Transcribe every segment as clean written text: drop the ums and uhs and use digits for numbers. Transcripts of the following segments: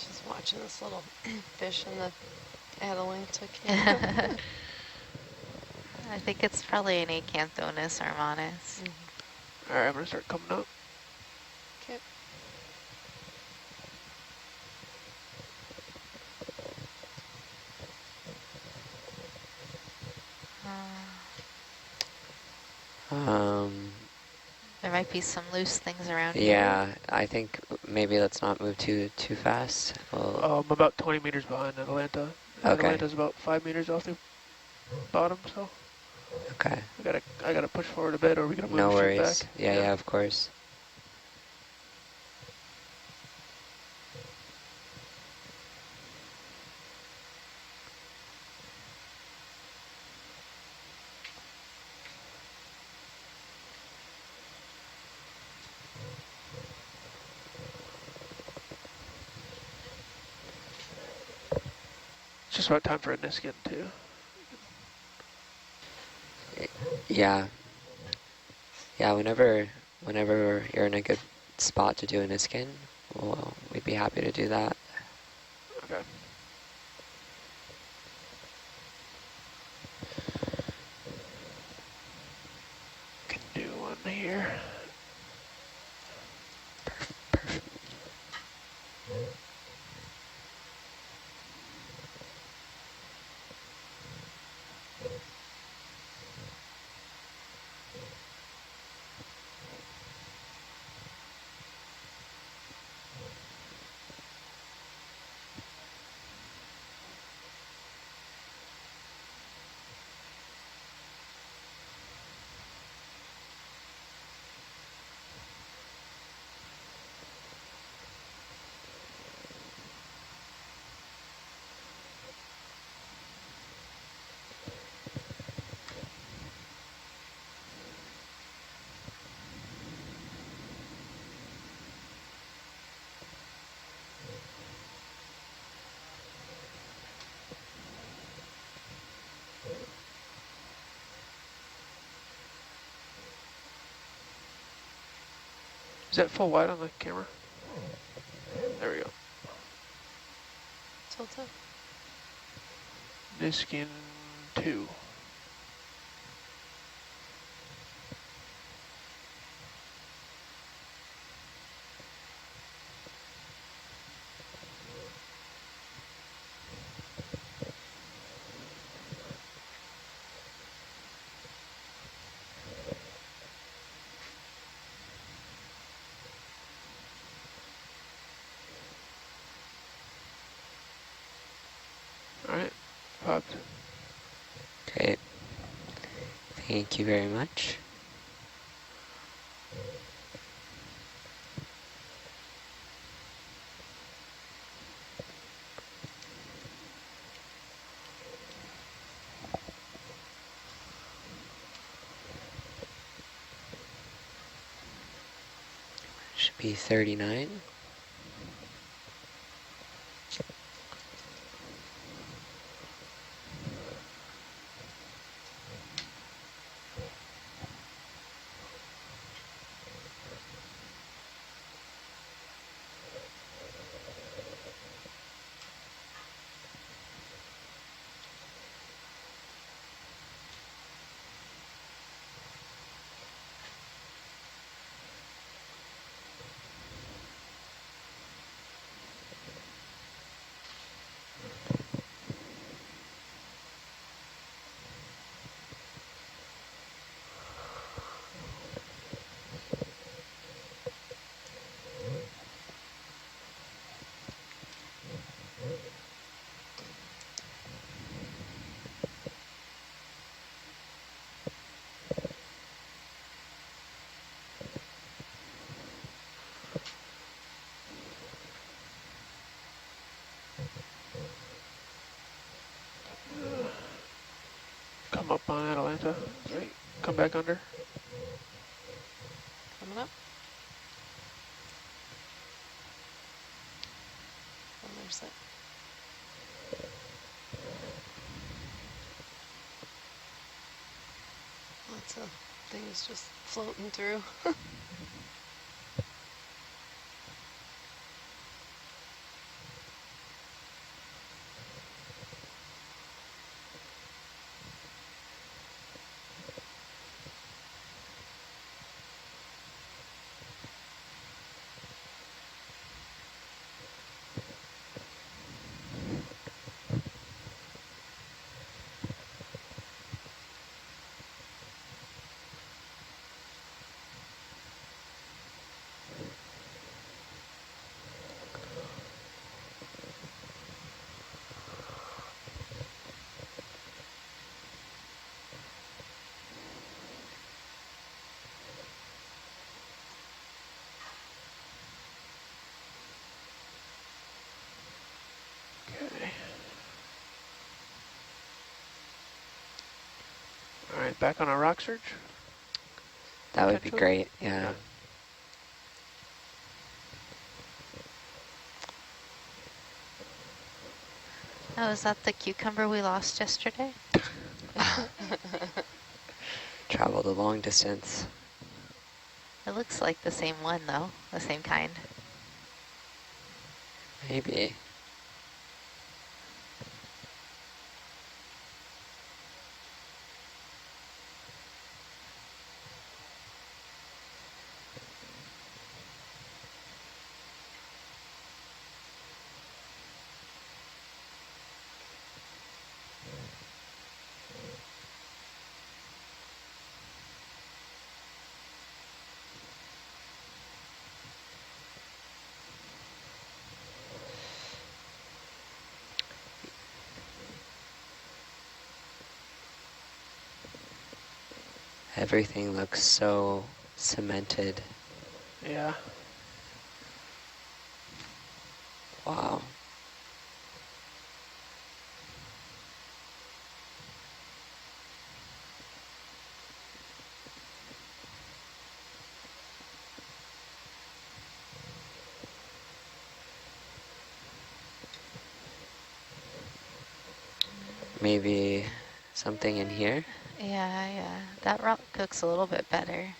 Just watching this little fish in the Atalanta can. I think it's probably an Acanthonus armanus. All right, I'm gonna start coming up. Okay. There might be some loose things around Yeah, here. I think maybe let's not move too fast. We'll, I'm about 20 meters behind Atalanta. okay. Atalanta's about 5 meters off the bottom, so Okay. I gotta push forward a bit, or we gotta move No the ship worries. back. Yeah, of course. It's just about time for a Niskin too. Yeah. Yeah, whenever you're in a good spot to do a Niskin, we'd be happy to do that. Okay. Can do one here. Perfect. Is that full wide on the camera? There we go. Tilted. Niskin 2. All right, popped. Okay. Thank you very much. Should be 39. Come up on Atalanta. Right. Come back under. Coming up. Oh, there's that. Lots of things just floating through. right, back on our rock search. That would be Potentially? great, yeah. Yeah. Oh, is that the cucumber we lost yesterday? Traveled a long distance. It looks like the same one though, the same kind. Maybe. Everything looks so cemented. Yeah. Wow. Maybe something in here? Yeah. That rock looks a little bit better.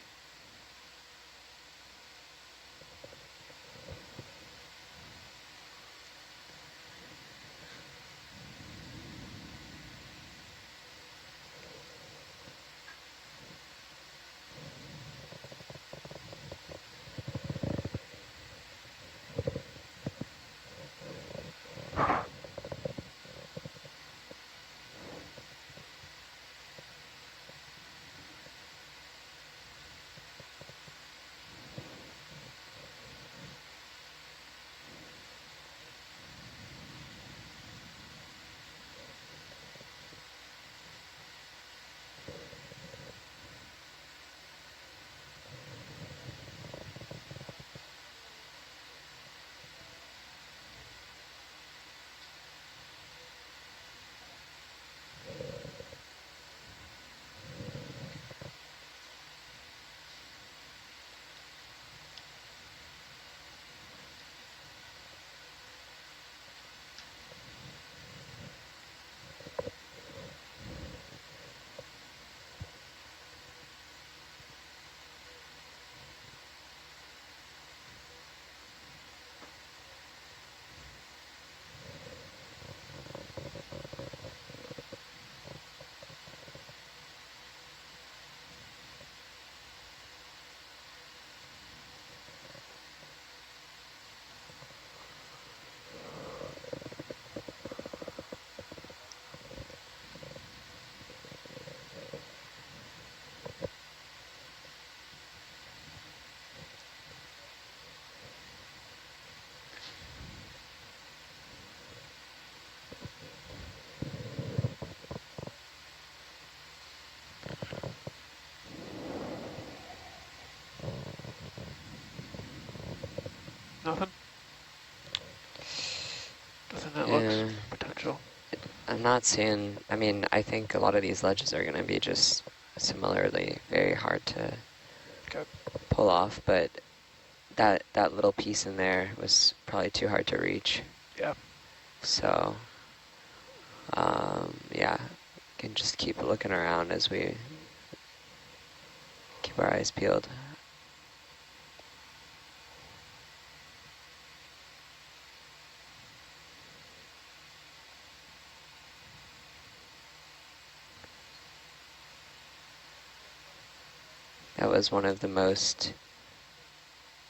Nothing? Nothing that looks Yeah, potential. I'm not seeing, I mean, I think a lot of these ledges are going to be just similarly very hard to Okay. pull off, but that little piece in there was probably too hard to reach. Yeah. So, yeah, can just keep looking around as we keep our eyes peeled. That was one of the most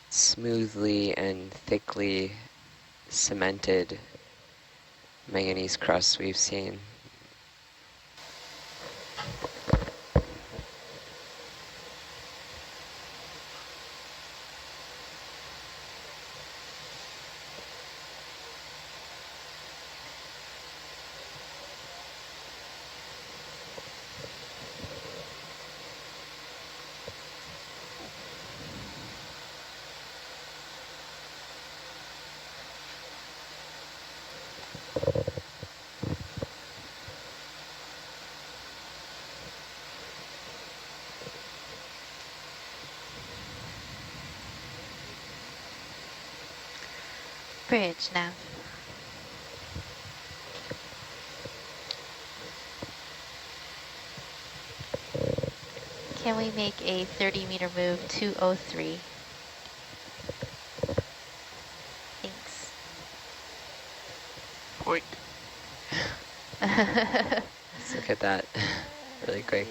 smoothly and thickly cemented manganese crusts we've seen. Bridge nav. Can we make a 30-meter move to 03? Thanks. Point. Let's look at that really quick.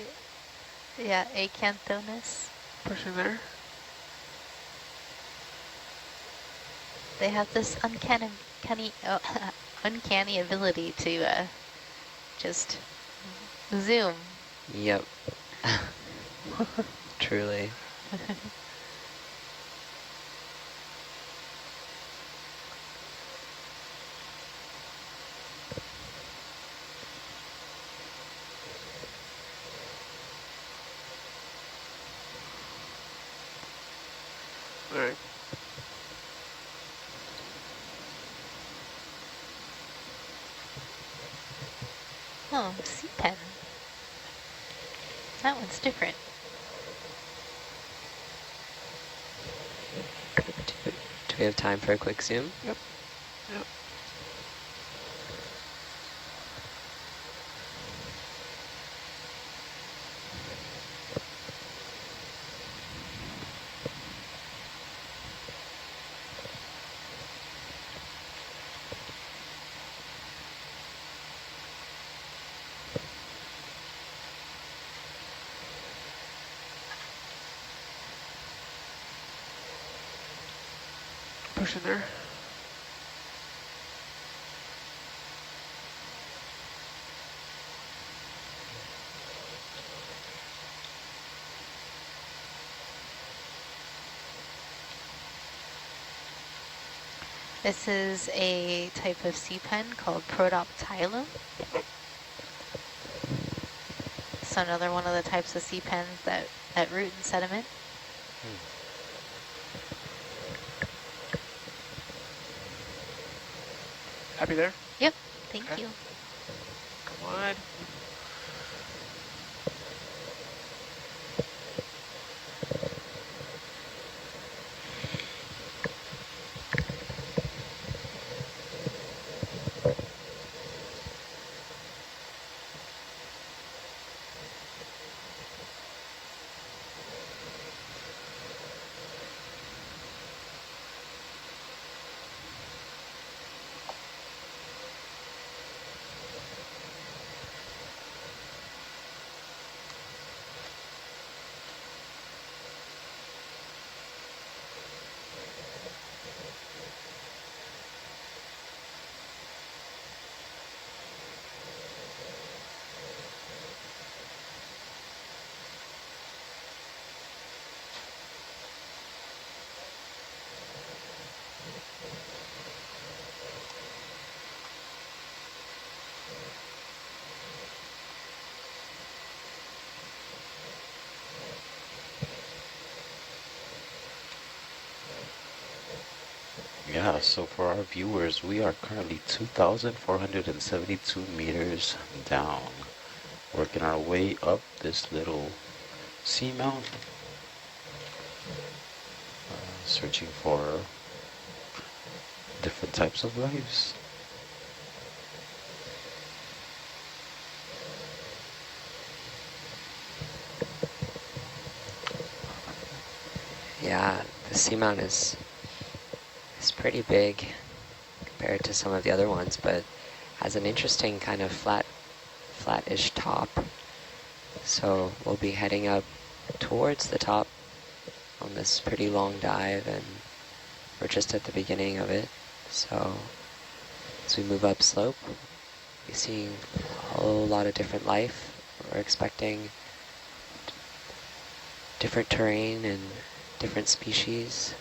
Yeah, acanthonis. Pushing there. They have this uncanny ability to just zoom. Yep. Truly. All right. Oh, C-pen. That one's different. Do we have time for a quick zoom? Yep. Yep. Pushing there. This is a type of C-pen called Protoptilum. So another one of the types of C-pens that root in sediment. Happy there? Yep, thank Okay. you. Come on. Yeah, so for our viewers, we are currently 2,472 meters down, working our way up this little seamount, searching for different types of lives. Yeah, the seamount is pretty big compared to some of the other ones, but has an interesting kind of flat-ish top. So we'll be heading up towards the top on this pretty long dive, and we're just at the beginning of it. So as we move up slope, we're seeing a whole lot of different life. We're expecting different terrain and different species.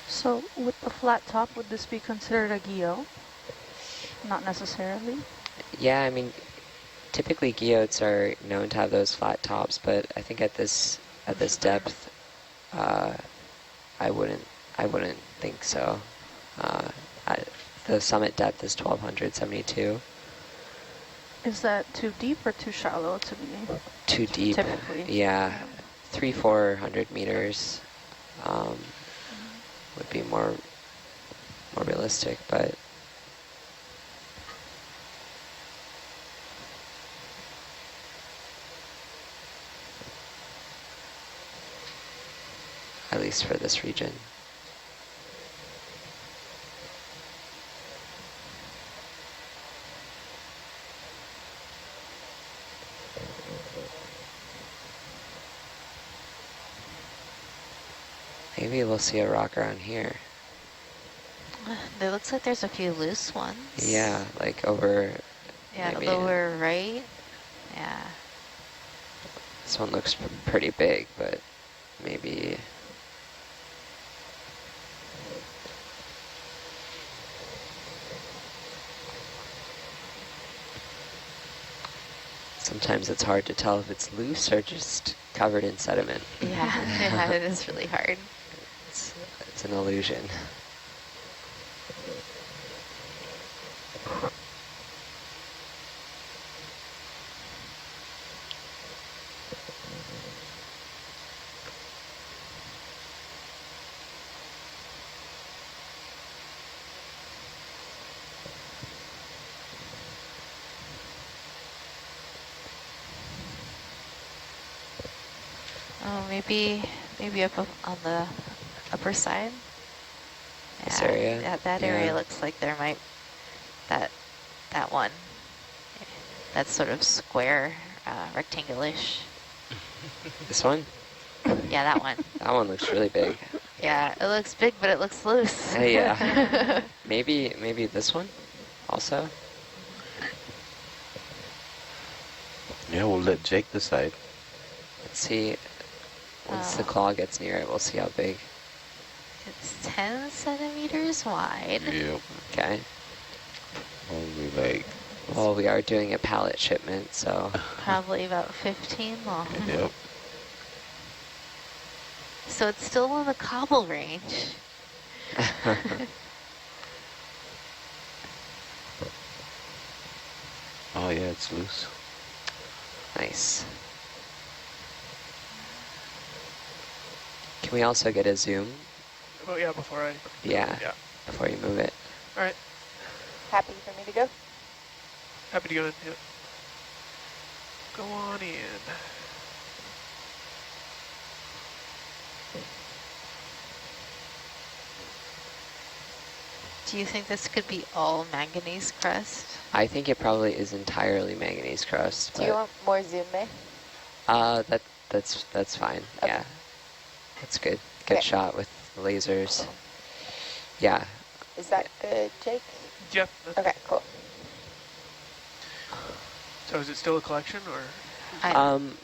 So with the flat top, would this be considered a guyot? Not necessarily. Yeah, I mean, typically guyots are known to have those flat tops, but I think at this depth, I wouldn't think so. The summit depth is 1,272. Is that too deep or too shallow to be? Too deep. Typically. Yeah, 300-400 meters would be more realistic, but at least for this region. Maybe we'll see a rock around here. It looks like there's a few loose ones. Yeah, like over, Yeah, maybe lower right. Yeah. this one looks pretty big, but maybe. Sometimes it's hard to tell if it's loose or just covered in sediment. Yeah, yeah, it is really hard. It's an illusion. Oh, maybe up on the upper side. This area? Yeah, that Yeah. area looks like there might that one. That's sort of square, rectangular-ish. This one? Yeah, that one. That one looks really big. Yeah, it looks big, but it looks loose. Yeah. Maybe this one also? Yeah, we'll let Jake decide. Let's see. Once the claw gets near it, we'll see how big. It's 10 centimeters wide. Yep. Okay. Only like, Well, we are doing a pallet shipment, so Probably about 15 long. yep. So it's still in the cobble range. Oh yeah, it's loose. nice. Can we also get a zoom? Oh yeah, before I. Yeah, Yeah. before you move it. All right. Happy for me to go? Happy to go in. Yep. Go on in. Do you think this could be all manganese crust? I think it probably is entirely manganese crust. Do you want more zoom, May? That's fine. Okay. Yeah, that's good. Good Okay. shot with lasers. Yeah. Is that good, Jake? Yep. Okay, cool. So is it still a collection or?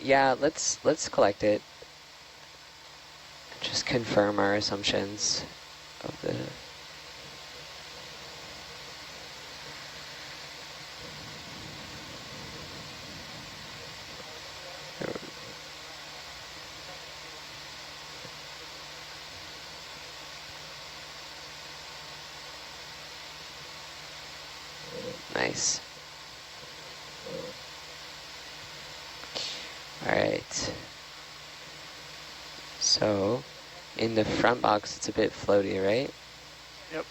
Yeah. Let's collect it. Just confirm our assumptions of the. Nice. All right. So, in the front box, it's a bit floaty, right?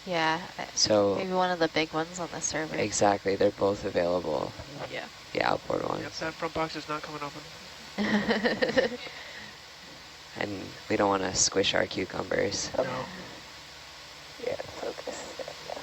Yeah, So, maybe one of the big ones on the server. exactly, they're both available. Yeah. The outboard Yep, ones. that front box is not coming open. And we don't want to squish our cucumbers. No. Yeah, focus. There we go.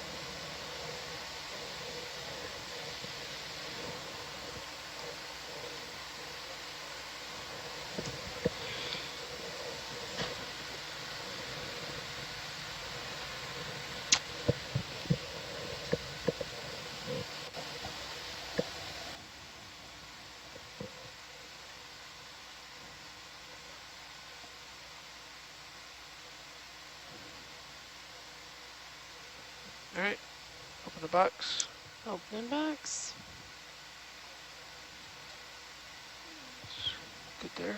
All right. Open the box. Open box. Good there.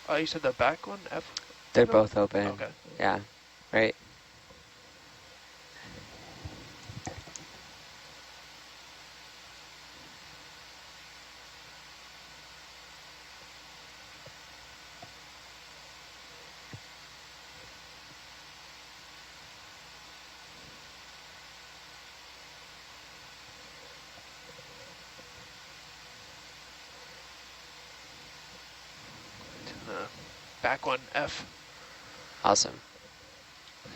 Oh, you said the back one? F? They're No. both open. Okay. Yeah, right? back one, F. Awesome.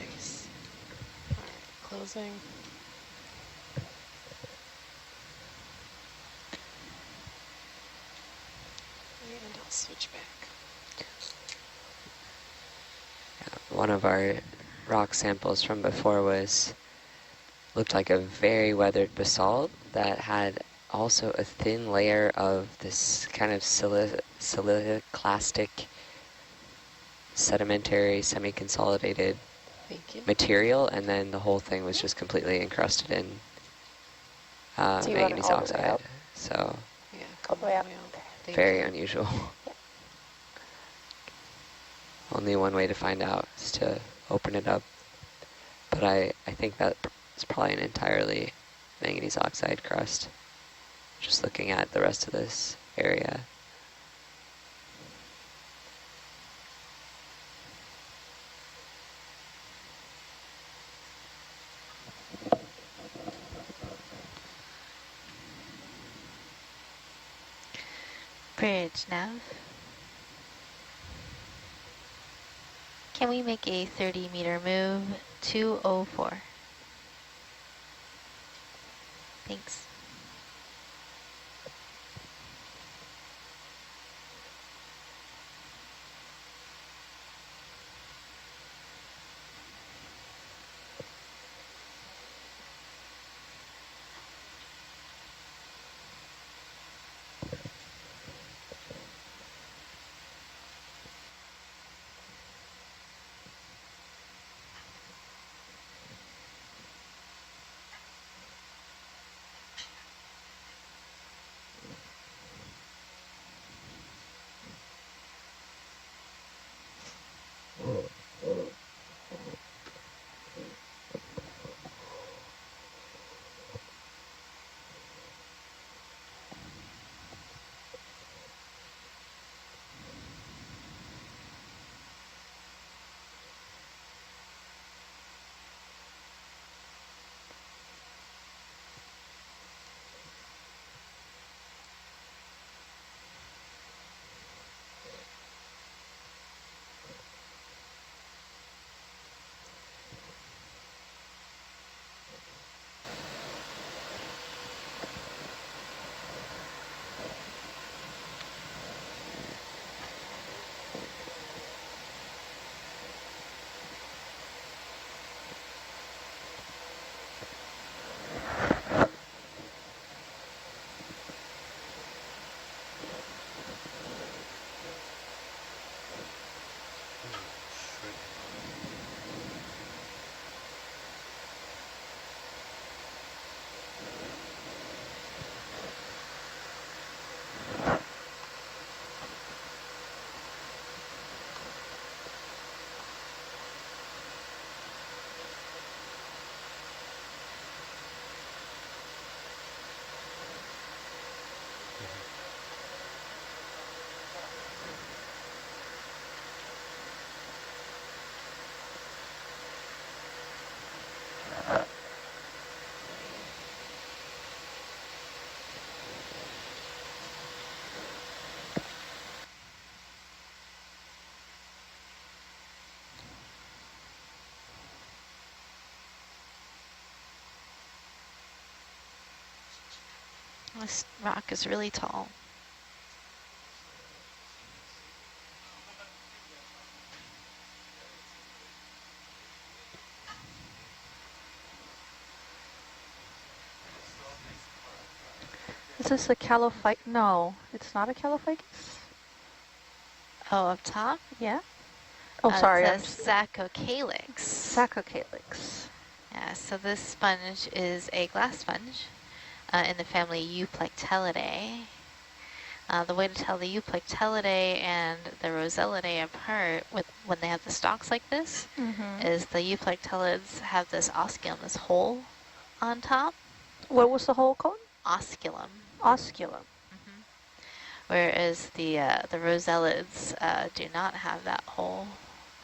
Nice. All right, closing. And I'll switch back. One of our rock samples from before looked like a very weathered basalt that had also a thin layer of this kind of siliclastic sedimentary semi-consolidated Thank you. material, and then the whole thing was just completely encrusted in So you run it manganese all the way oxide. out? So Yeah, All the way up. Thank very you. unusual. Only one way to find out is to open it up. But I think that is probably an entirely manganese oxide crust, just looking at the rest of this area. Bridge nav. Can we make a 30-meter move 204? Thanks. This rock is really tall. Is this a calophyte? No, it's not a calophytus. Oh, up top? Yeah. Oh, sorry. It says Zacocalix. Zacocalix. Yeah, so this sponge is a glass sponge in the family Euplectellidae. The way to tell the Euplectellidae and the Rosellidae apart when they have the stalks like this is the Euplectellids have this osculum, this hole on top. What was the hole called? Osculum. Osculum. Whereas the Rosellids do not have that hole.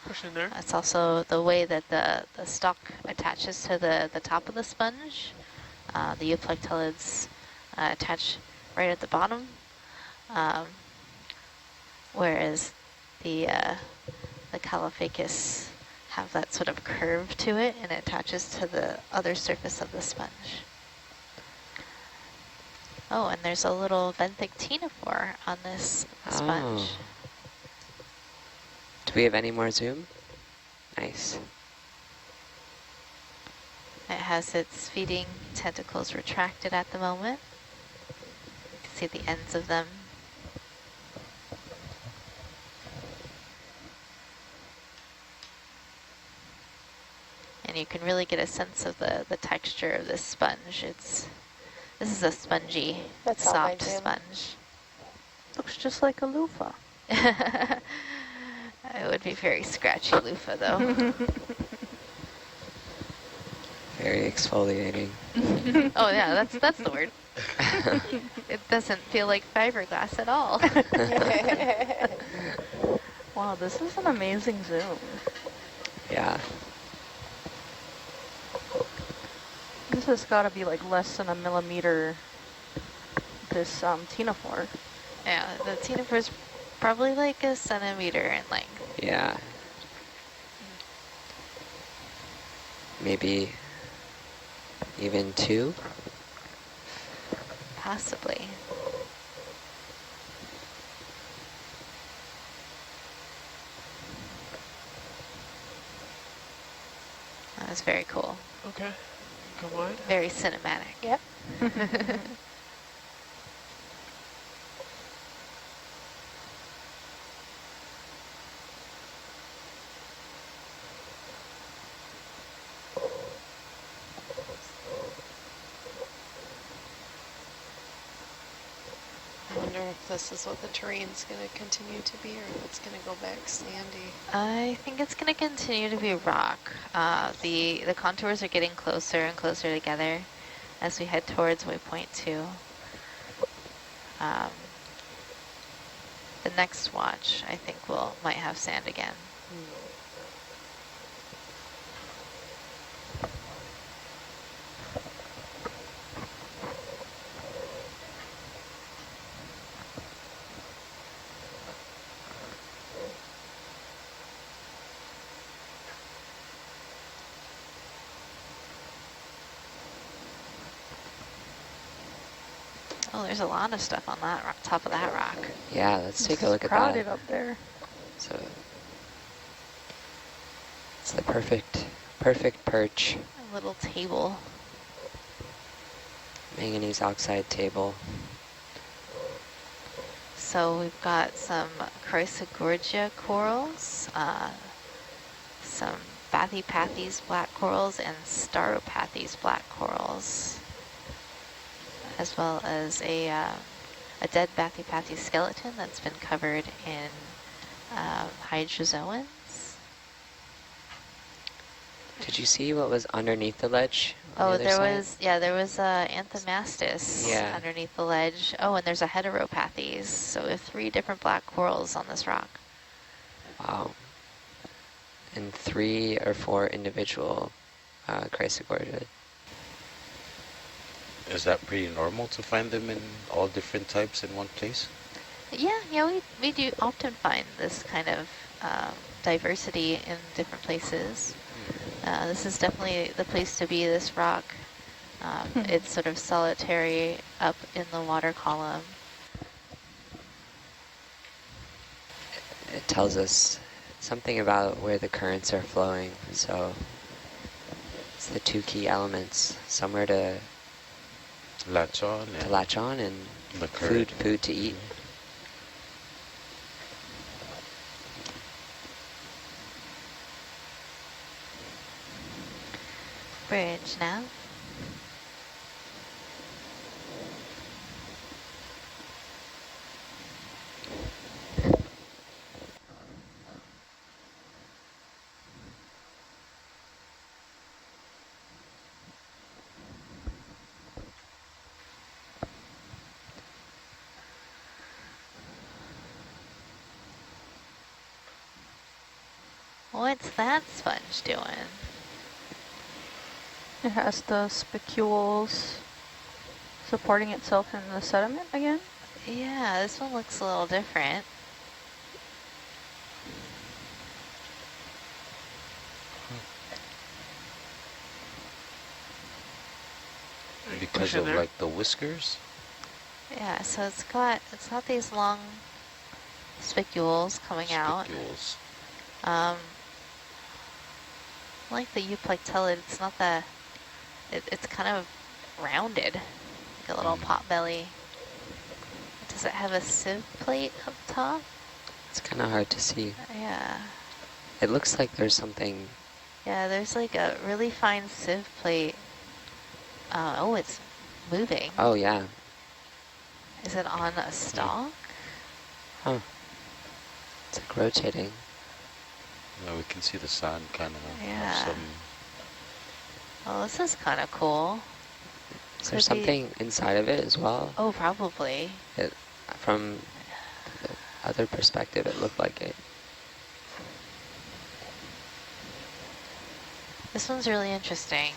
Push in there. That's also the way that the stalk attaches to the top of the sponge. The Euplectellids attach right at the bottom, whereas the caulophacus have that sort of curve to it, and it attaches to the other surface of the sponge. Oh, and there's a little benthic ctenophore on this sponge. Oh. Do we have any more zoom? Nice. It has its feeding tentacles retracted at the moment. You can see the ends of them. And you can really get a sense of the texture of this sponge. This is a spongy, That's all by soft Zoom. sponge. Looks just like a loofah. It would be very scratchy loofah, though. Very exfoliating. Oh yeah, that's the word. It doesn't feel like fiberglass at all. Wow, this is an amazing zoom. Yeah. This has got to be like less than a millimeter, this ctenophore. Yeah, the ctenophore is probably like a centimeter in length. Yeah. Maybe even 2? Possibly. That was very cool. Okay. Come on. Very cinematic. Yep. I wonder if this is what the terrain's going to continue to be, or if it's going to go back sandy. I think it's going to continue to be rock. The contours are getting closer and closer together as we head towards waypoint 2. The next watch, I think, might have sand again. Oh, there's a lot of stuff on that rock, top of that rock. Yeah, let's take a look at Crowded that. up there. So it's the perfect perch. A little table. Manganese oxide table. So we've got some Chrysogorgia corals, some Bathypathes black corals, and Staropathes black corals, as well as a dead Bathypathes skeleton that's been covered in hydrozoans. Did you see what was underneath the ledge? Oh, the other side? there was Anthomastus Yeah. underneath the ledge. Oh, and there's a Heteropathes. So we have 3 different black corals on this rock. Wow. And 3 or 4 individual Chrysogorgia. Is that pretty normal to find them in all different types in one place? Yeah, we do often find this kind of diversity in different places. This is definitely the place to be, this rock. It's sort of solitary up in the water column. It tells us something about where the currents are flowing. So it's the 2 key elements, somewhere to Latch on and latch on and the current. food to eat. Bridge now. What's that sponge doing? It has the spicules supporting itself in the sediment again. Yeah, this one looks a little different. Because in of there. like the whiskers? Yeah, so it's got these long spicules coming out. Spicules. Like the euplectellid, it's not the, it's kind of rounded, like a little pot belly. Does it have a sieve plate up top? It's kind of hard to see. Yeah. It looks like there's something. Yeah, there's like a really fine sieve plate. Oh, it's moving. Oh, yeah. Is it on a stalk? Huh. It's like rotating. Yeah, we can see the sand kind of Yeah. have some. Oh, this is kind of cool. Is there Could be- something inside of it as well? Oh, probably. From the other perspective, it looked like it. This one's really interesting.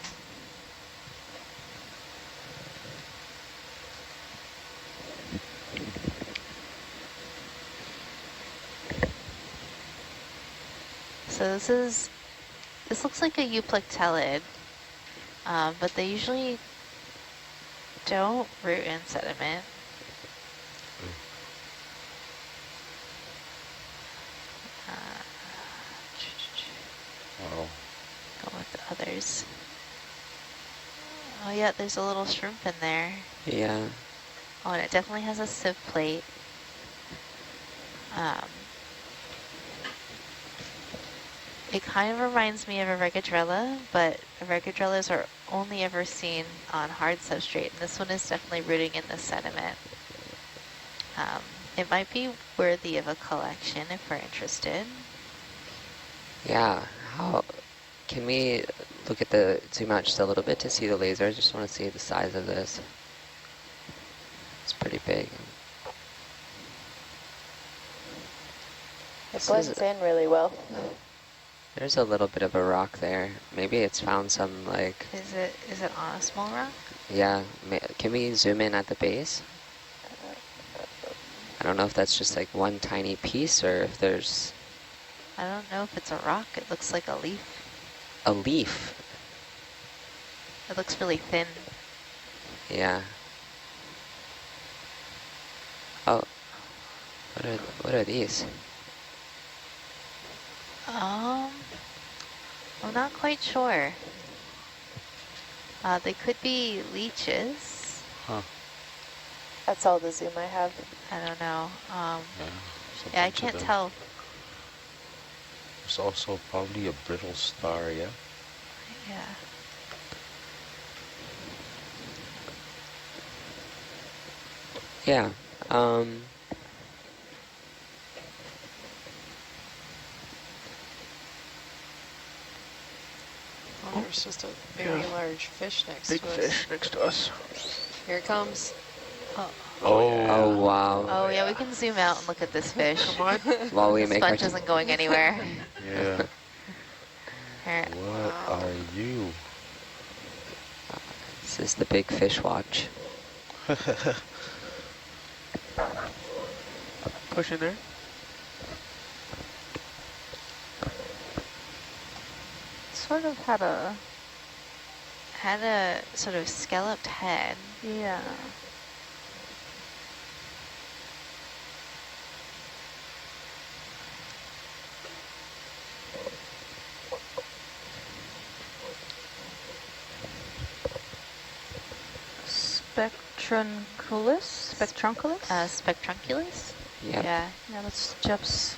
So this looks like a euplectellid, but they usually don't root in sediment. Oh, Go with the others. Oh yeah, there's a little shrimp in there. Yeah. Oh, and it definitely has a sieve plate. It kind of reminds me of a regadrella, but regadrellas are only ever seen on hard substrate, and this one is definitely rooting in the sediment. It might be worthy of a collection if we're interested. Yeah. How can we look at zoom out just a little bit to see the laser? I just want to see the size of this. It's pretty big. It blends in really well. There's a little bit of a rock there. Maybe it's found some like. Is it on a small rock? Yeah. Can we zoom in at the base? I don't know if that's just like one tiny piece or if there's I don't know if it's a rock. It looks like a leaf. a leaf. It looks really thin. Yeah. Oh. What are these? I'm not quite sure. They could be leeches. huh. That's all the zoom I have. I don't know. Yeah, there's a Yeah, I bunch of can't them. tell. There's also probably a brittle star, yeah? Yeah. Yeah. Oh, there's just a very Yeah. large fish next Big to us. fish next to us. Here it comes. Oh wow. Oh yeah, we can zoom out and look at this fish. Come on. While we The make our sponge isn't going anywhere. Yeah. Here. What are you? This is the big fish watch. Push in there. Sort of had a, Had a sort of scalloped head. yeah. Spectrunculus? Spectrunculus? Yep. Yeah. Yeah, that's Jeff's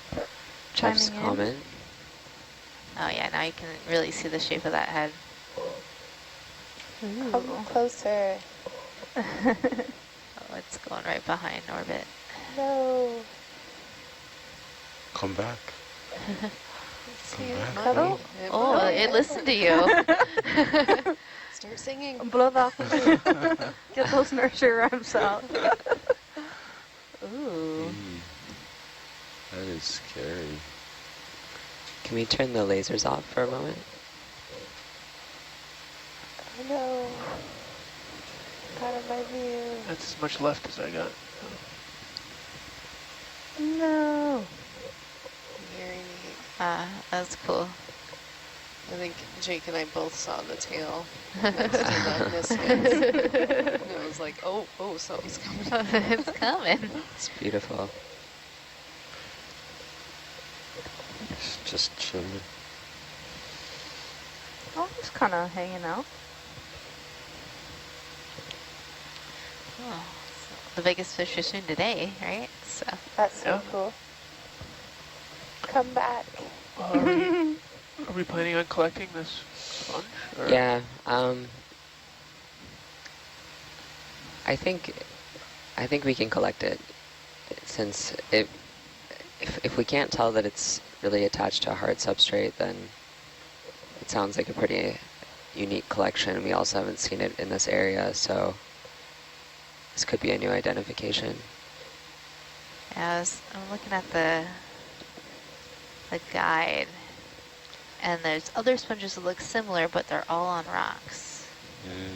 Jeff's chiming in. comment. Oh yeah, now you can really see the shape of that head. Come closer. Oh, it's going right behind orbit. No. Come back. See, Come it back. might. Oh. It Oh, might. it listened to you. Start singing. Blow that. Get those nursery rhymes out. Ooh. That is scary. Can we turn the lasers off for a moment? Oh no. Out of my view. That's as much left as I got. No. Very neat. That's cool. I think Jake and I both saw the tail next to the Niskins. And it was like, oh, something's coming up. It's coming. It's beautiful. Just chilling. Oh, it's kind of hanging out. Oh, so the biggest fish we've seen today, right? So That's so Yeah. cool. Come back. Are we planning on collecting this sponge? Or? Yeah, I think we can collect it, since if we can't tell that it's really attached to a hard substrate, then it sounds like a pretty unique collection. We also haven't seen it in this area, so this could be a new identification. I'm looking at the guide, and there's other sponges that look similar, but they're all on rocks.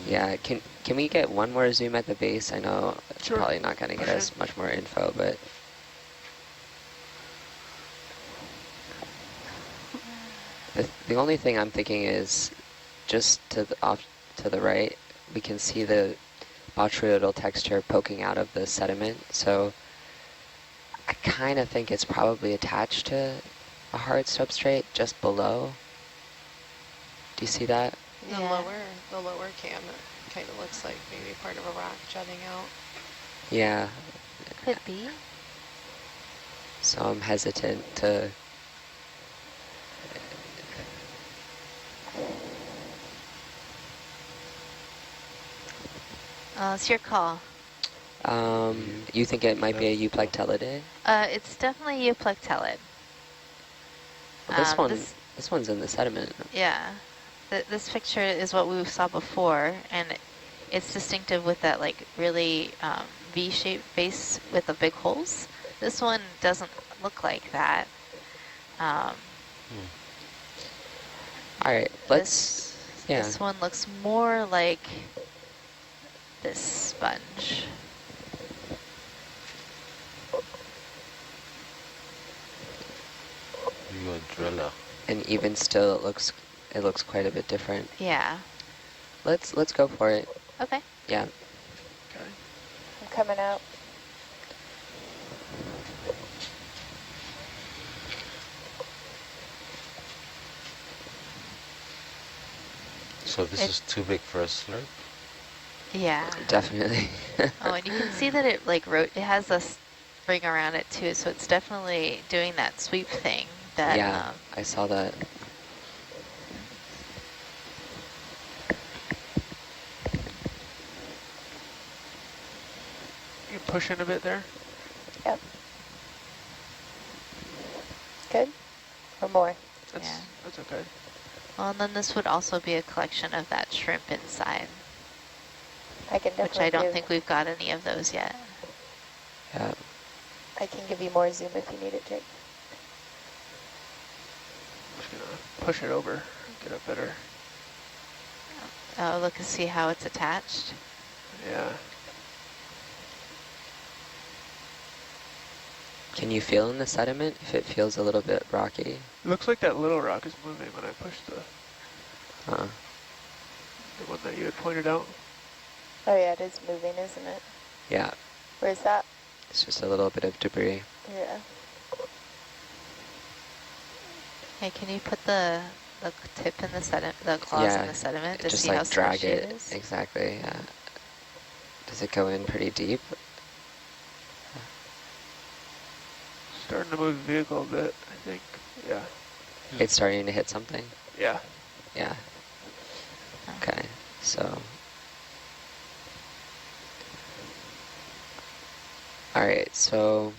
Yeah, can we get one more zoom at the base? I know it's Sure. probably not going to get us much more info, but the only thing I'm thinking is just off to the right, we can see the botryoidal texture poking out of the sediment. So I kind of think it's probably attached to a hard substrate just below. Do you see that? The Yeah. lower cam, it kind of looks like maybe part of a rock jutting out. Yeah. Could be. So I'm hesitant to. It's your call. You think it might be a euplectellidae? It's definitely euplectellid. Well, this one's in the sediment. Yeah. This picture is what we saw before, and it's distinctive with that like really V-shaped face with the big holes. This one doesn't look like that. All right, let's. Yeah. This one looks more like this sponge. You a driller. And even still, it looks quite a bit different. Yeah. Let's go for it. Okay. Yeah. Okay. I'm coming out. So this is too big for a slurp? Yeah. Definitely. Oh, and you can see that it like it has a ring around it too, so it's definitely doing that sweep thing. That Yeah, I saw that. You pushing a bit there? Yep. Good? Or more? That's okay. Well, and then this would also be a collection of that shrimp inside, I can definitely which I don't think we've got any of those yet. Yeah. I can give you more zoom if you need it, Jake. I'm just gonna push it over, get a better. Oh, look and see how it's attached. Yeah. Can you feel in the sediment if it feels a little bit rocky? It looks like that little rock is moving when I push the one that you had pointed out. Oh yeah, it is moving, isn't it? Yeah. Where's that? It's just a little bit of debris. Yeah. Hey, can you put the tip in the sediment, the claws in the sediment to just see how like drag squishy it. it is? Exactly. Yeah. Does it go in pretty deep? Starting to move the vehicle a bit, I think. Yeah. It's starting to hit something. Yeah. Yeah. Okay. So. All right. So.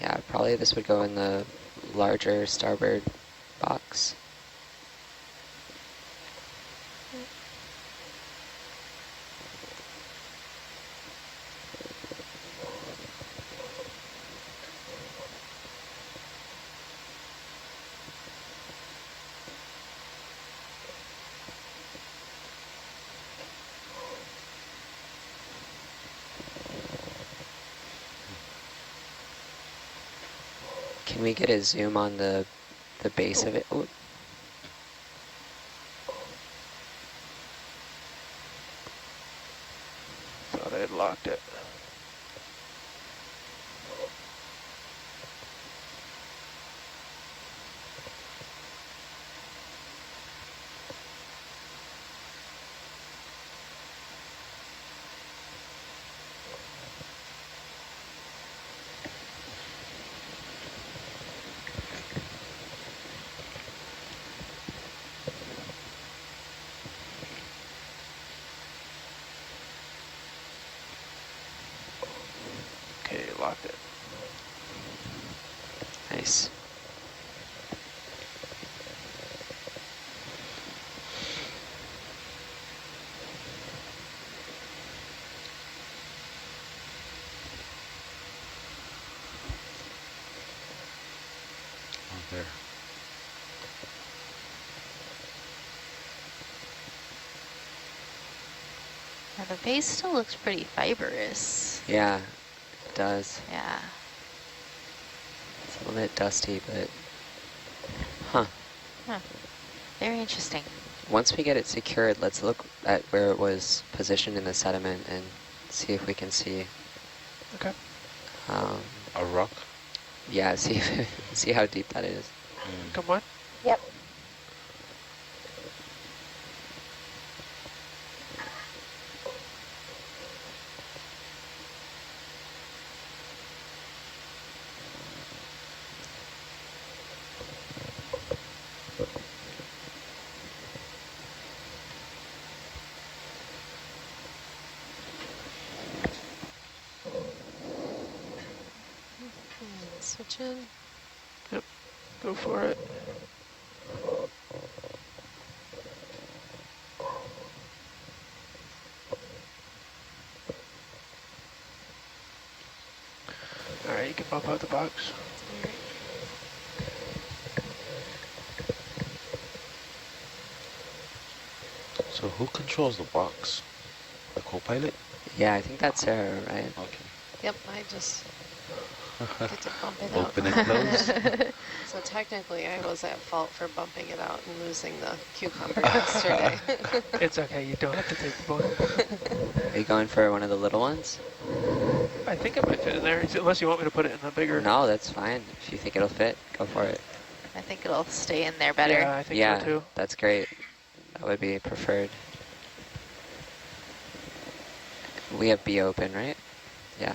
Yeah, probably this would go in the larger starboard box. Can we get a zoom on the base of it? Ooh. locked in. Nice. Oh, there. Now the base still looks pretty fibrous. Yeah, it does. Yeah. It's a little bit dusty, but huh. Huh. Very interesting. Once we get it secured, let's look at where it was positioned in the sediment and see if we can see. Okay. A rock? Yeah, see see how deep that is. Come on. Yep. Switch in. Yep. Go for it. All right, you can bump out the box. So who controls the box? The co-pilot? Yeah, I think that's Sarah, right? Okay. Yep, I just get to bump it out. Open and close. So technically I was at fault for bumping it out and losing the cucumber yesterday. It's okay, you don't have to take the blame. Are you going for one of the little ones? I think it might fit in there, unless you want me to put it in the bigger. No, that's fine. If you think it'll fit, go for it. I think it'll stay in there better. Yeah, I think Yeah, so too. that's great. That would be preferred. We have B open, right? Yeah.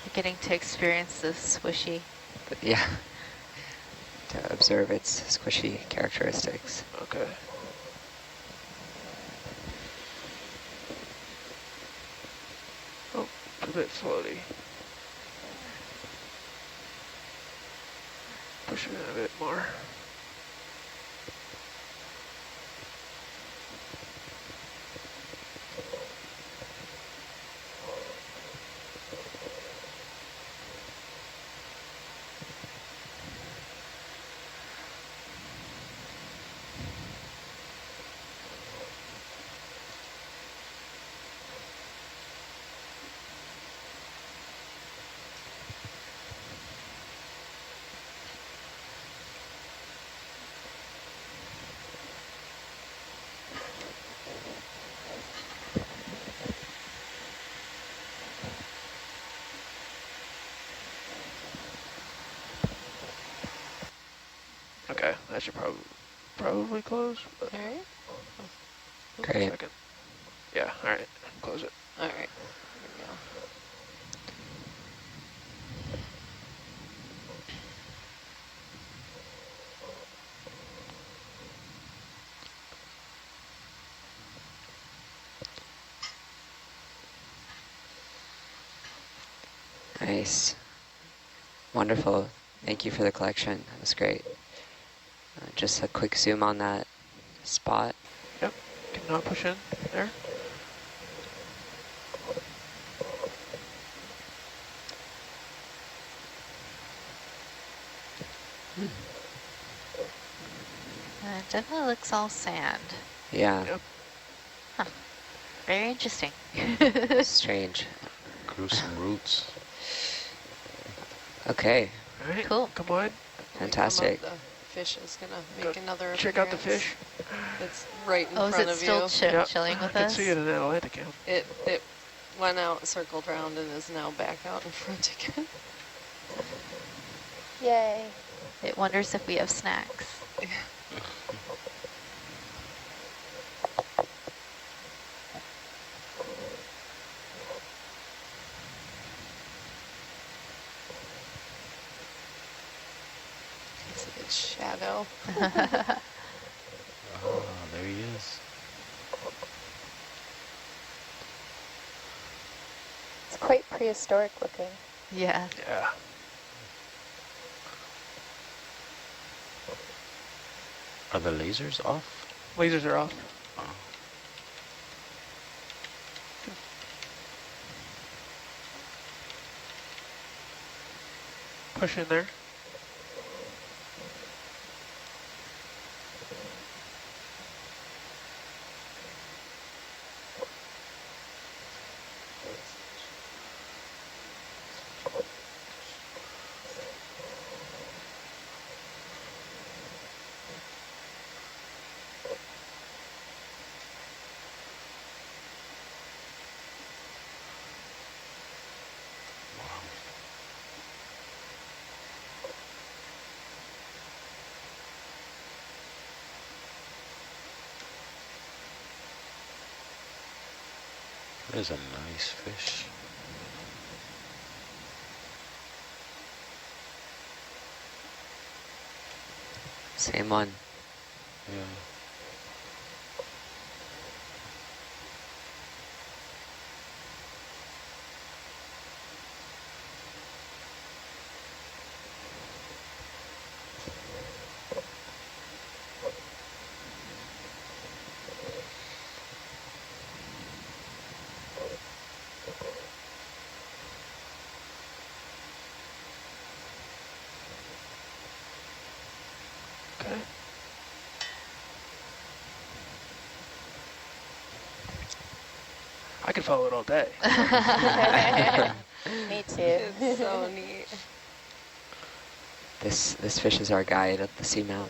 You're getting to experience the swishy. But yeah. To observe its squishy characteristics. Okay. Oh, it's a bit floaty. Push it in a bit more. Okay, that should probably close. But All right. Great. second. Yeah, all right, close it. All right. Here we go. Nice. Wonderful. Thank you for the collection. That was great. Just a quick zoom on that spot. Yep, can not push in there. It definitely looks all sand. Yeah. Yep. Very interesting. Strange. Grew some roots. Okay. All right, Cool. come on, Fantastic. The fish is gonna Go make another check out the appearance. fish. It's right in Oh, is front it of still you. Yeah, chilling with I can us? see it in that Atlantic cam. It went out, circled around, and is now back out in front again. Yay. It wonders if we have snacks. See his shadow. Ah, there he is. It's quite prehistoric looking. Yeah. Yeah. Are the lasers off? Lasers are off. Oh. Push in there. That is a nice fish. Same one. Yeah. Okay. I could follow it all day. Me too. It's so neat. This fish is our guide at the seamount.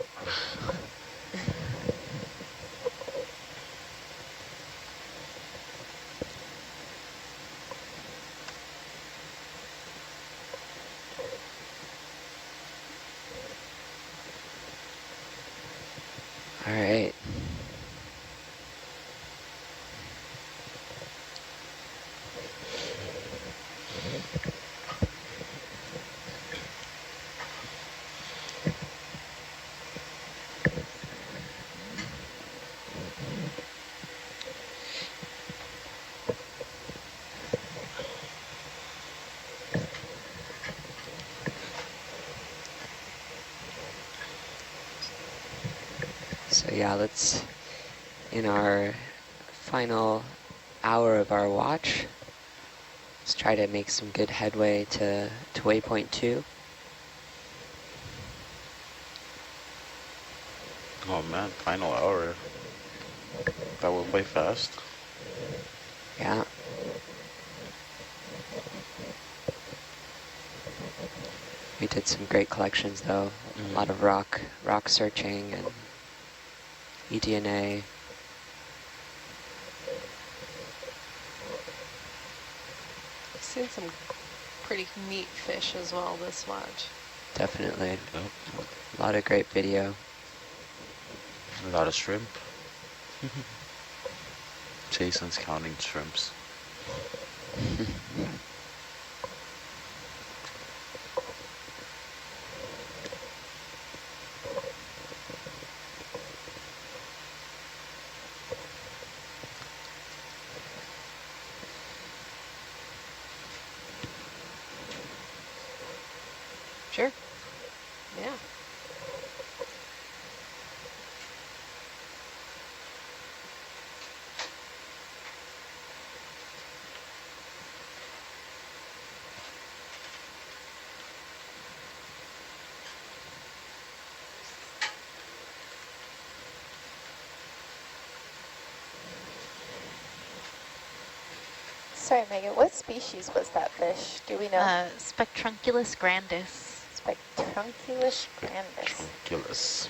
All right. So yeah, let's, in our final hour of our watch, let's try to make some good headway to waypoint 2. Oh man, final hour. That went way fast. Yeah. We did some great collections though. A lot of rock searching and eDNA. I've seen some pretty neat fish as well this watch. Definitely. Yep. A lot of great video. A lot of shrimp. Jason's counting shrimps. Sure. Yeah. Sorry, Megan, what species was that fish? Do we know? Spectrunculus grandis. Spectrunculus grandis. Trunculus.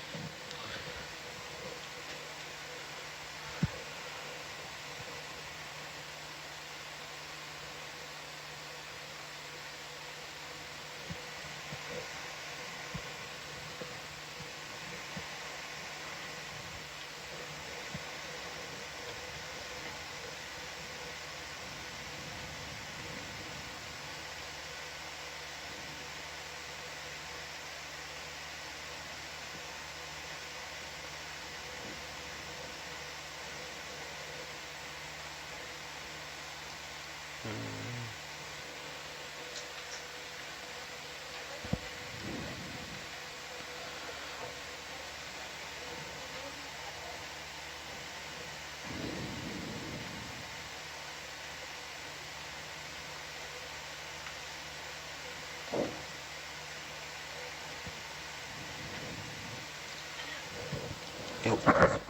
Yo,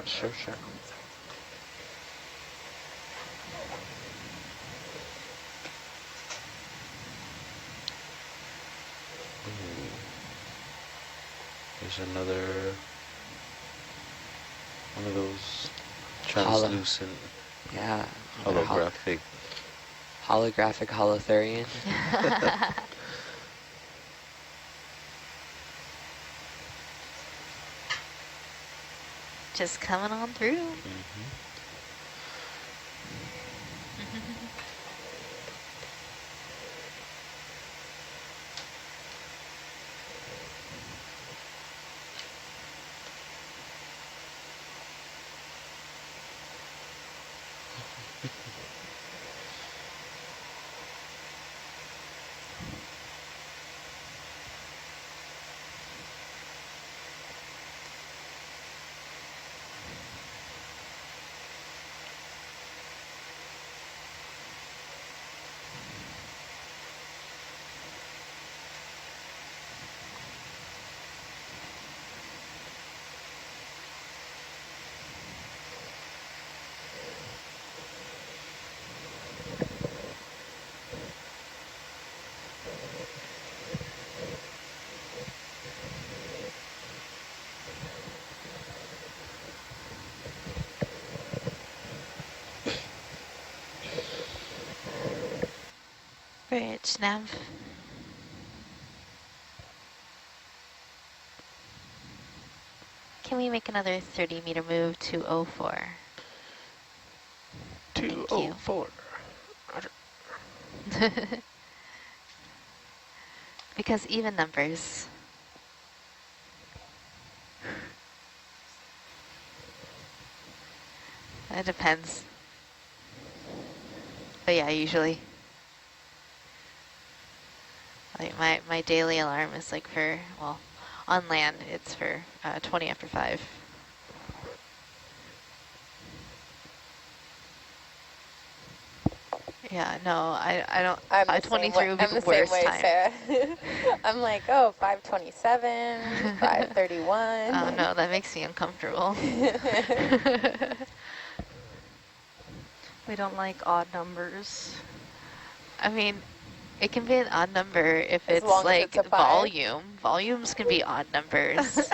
sure, sure. Ooh. There's another one of those translucent Yeah. another holographic. Holographic holothurian. Just coming on through. Mm-hmm. Bridge nav. Can we make another 30-meter move to 04? Thank you. 204. Because even numbers. It depends. But yeah, usually. Like my daily alarm is like for, well, on land it's for 20 after 5. Yeah, no, I don't. I'm the 523 would be I'm the the worst same way, time. Sarah. I'm like, oh, 527, 531. Oh no, that makes me uncomfortable. We don't like odd numbers. I mean, it can be an odd number if As it's long as like it's a 5. volume. Volumes can be odd numbers,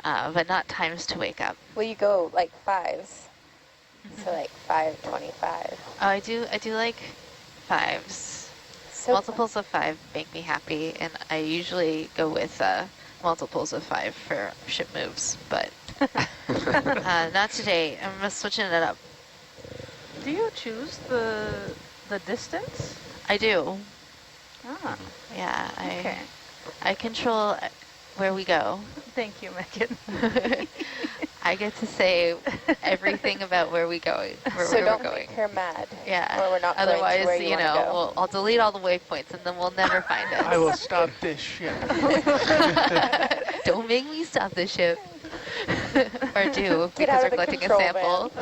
but not times to wake up. Well, you go like 5s. So like 525. Oh, I do like 5s. So Multiples of 5 make me happy, and I usually go with multiples of 5 for ship moves, but not today. I'm switching it up. Do you choose the distance? I do. Ah, Yeah, okay. I control where we go. Thank you, Megan. I get to say everything about where we go, where So we're don't going. make her mad. Yeah. Or we're not going to Otherwise, where you, you wanna know, go. I'll delete all the waypoints, and then we'll never find us. I will stop this ship. Don't make me stop the ship. Or do, Get because out we're of the collecting a control sample.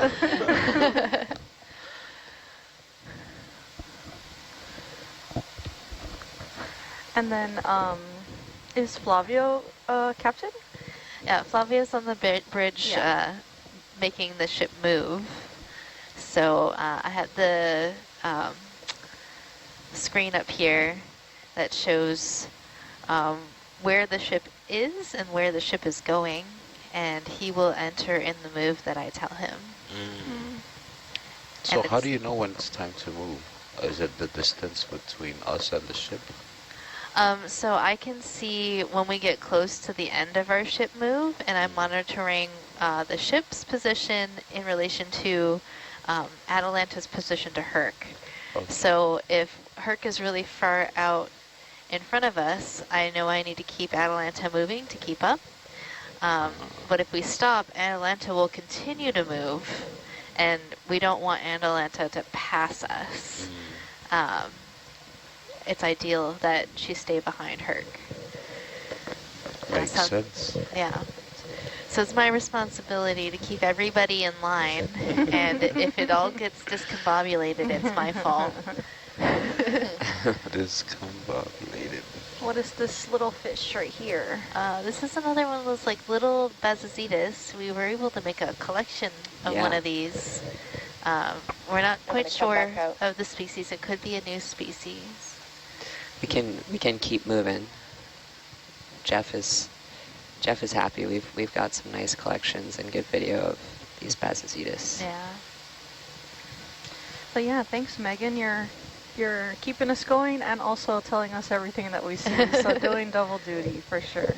And then, is Flavio captain? Yeah, Flavia's on the bridge Yeah. making the ship move. So I had the screen up here that shows where the ship is and where the ship is going, and he will enter in the move that I tell him. So And how do you know when it's time to move? Is it the distance between us and the ship? So I can see when we get close to the end of our ship move, and I'm monitoring the ship's position in relation to Atalanta's position to Herc. Okay. So if Herc is really far out in front of us, I know I need to keep Atalanta moving to keep up. But if we stop, Atalanta will continue to move, and we don't want Atalanta to pass us. It's ideal that she stay behind Herc. Makes sense. Yeah. So it's my responsibility to keep everybody in line, and if it all gets discombobulated, it's my fault. Discombobulated. What is this little fish right here? This is another one of those like little Basazitas. We were able to make a collection of one Yeah. of these. We're not quite gonna come sure back out. of the species. It could be a new species. We can keep moving. Jeff is happy. We've got some nice collections and good video of these Basazitas. Yeah. But yeah, thanks, Megan. You're keeping us going and also telling us everything that we see. So doing double duty for sure.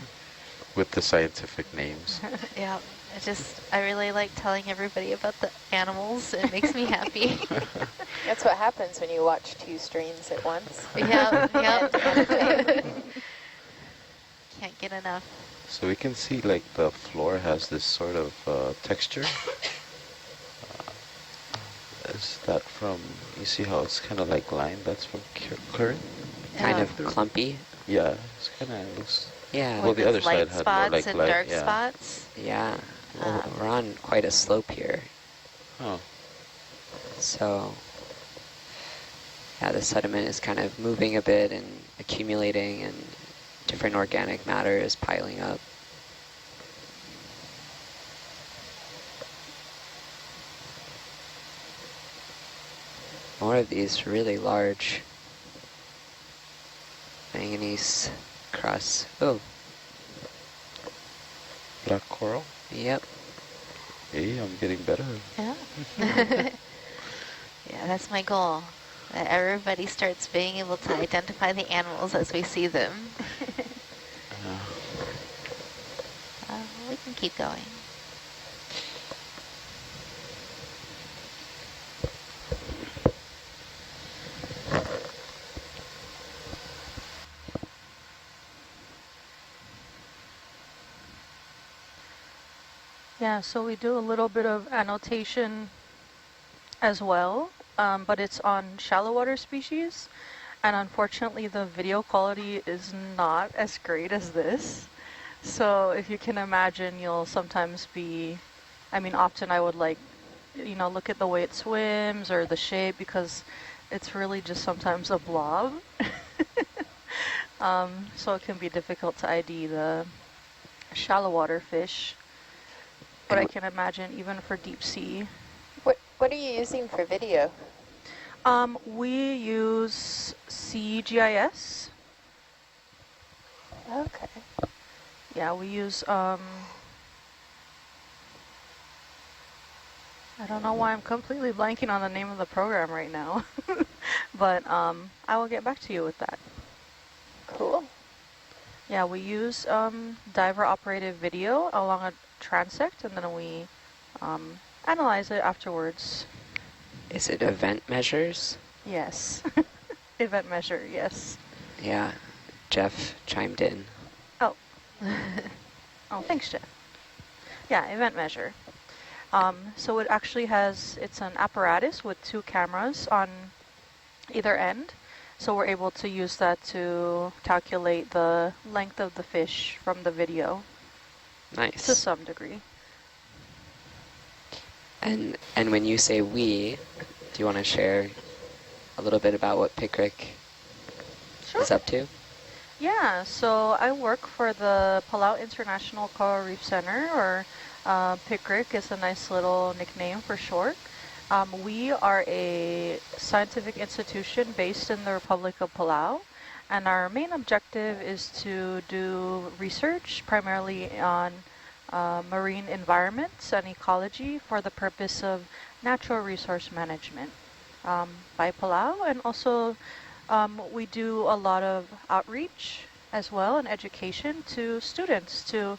With the scientific names. Yeah. I really like telling everybody about the animals. It makes me happy. That's what happens when you watch 2 streams at once. Yeah. And annotate. Can't get enough. So we can see like the floor has this sort of texture. Is that from, you see how it's kind of like lined? That's from current? Kind Yeah. of clumpy. Yeah, it's kind of looks, Yeah. well, With the its other light side had more spots like and light, dark yeah. spots. Yeah. Well, we're on quite a slope here. Oh, So, yeah, the sediment is kind of moving a bit and accumulating, and different organic matter is piling up. More of these really large manganese crusts. Oh, black coral? yep. Hey, I'm getting better. Yeah. Yeah, that's my goal. That everybody starts being able to identify the animals as we see them. We can keep going. Yeah, so we do a little bit of annotation as well, but it's on shallow water species. And unfortunately, the video quality is not as great as this. So if you can imagine, you'll sometimes be, often I would look at the way it swims or the shape, because it's really just sometimes a blob. So it can be difficult to ID the shallow water fish. But I can imagine even for deep sea. What are you using for video? We use CGIS. Okay. Yeah, we use, I don't know why I'm completely blanking on the name of the program right now. But I will get back to you with that. Cool. Yeah, we use diver-operated video along a transect, and then we analyze it afterwards. Is it event measures? Yes. Event measure, yes. Yeah, Jeff chimed in. Oh. Oh, thanks, Jeff. Yeah, event measure. So it actually it's an apparatus with 2 cameras on either end. So we're able to use that to calculate the length of the fish from the video Nice. to some degree. And when you say we, do you want to share a little bit about what Pickrick is up to? Yeah, so I work for the Palau International Coral Reef Center, or PICRIC is a nice little nickname for short. We are a scientific institution based in the Republic of Palau, and our main objective is to do research primarily on marine environments and ecology for the purpose of natural resource management by Palau. And also we do a lot of outreach as well and education to students to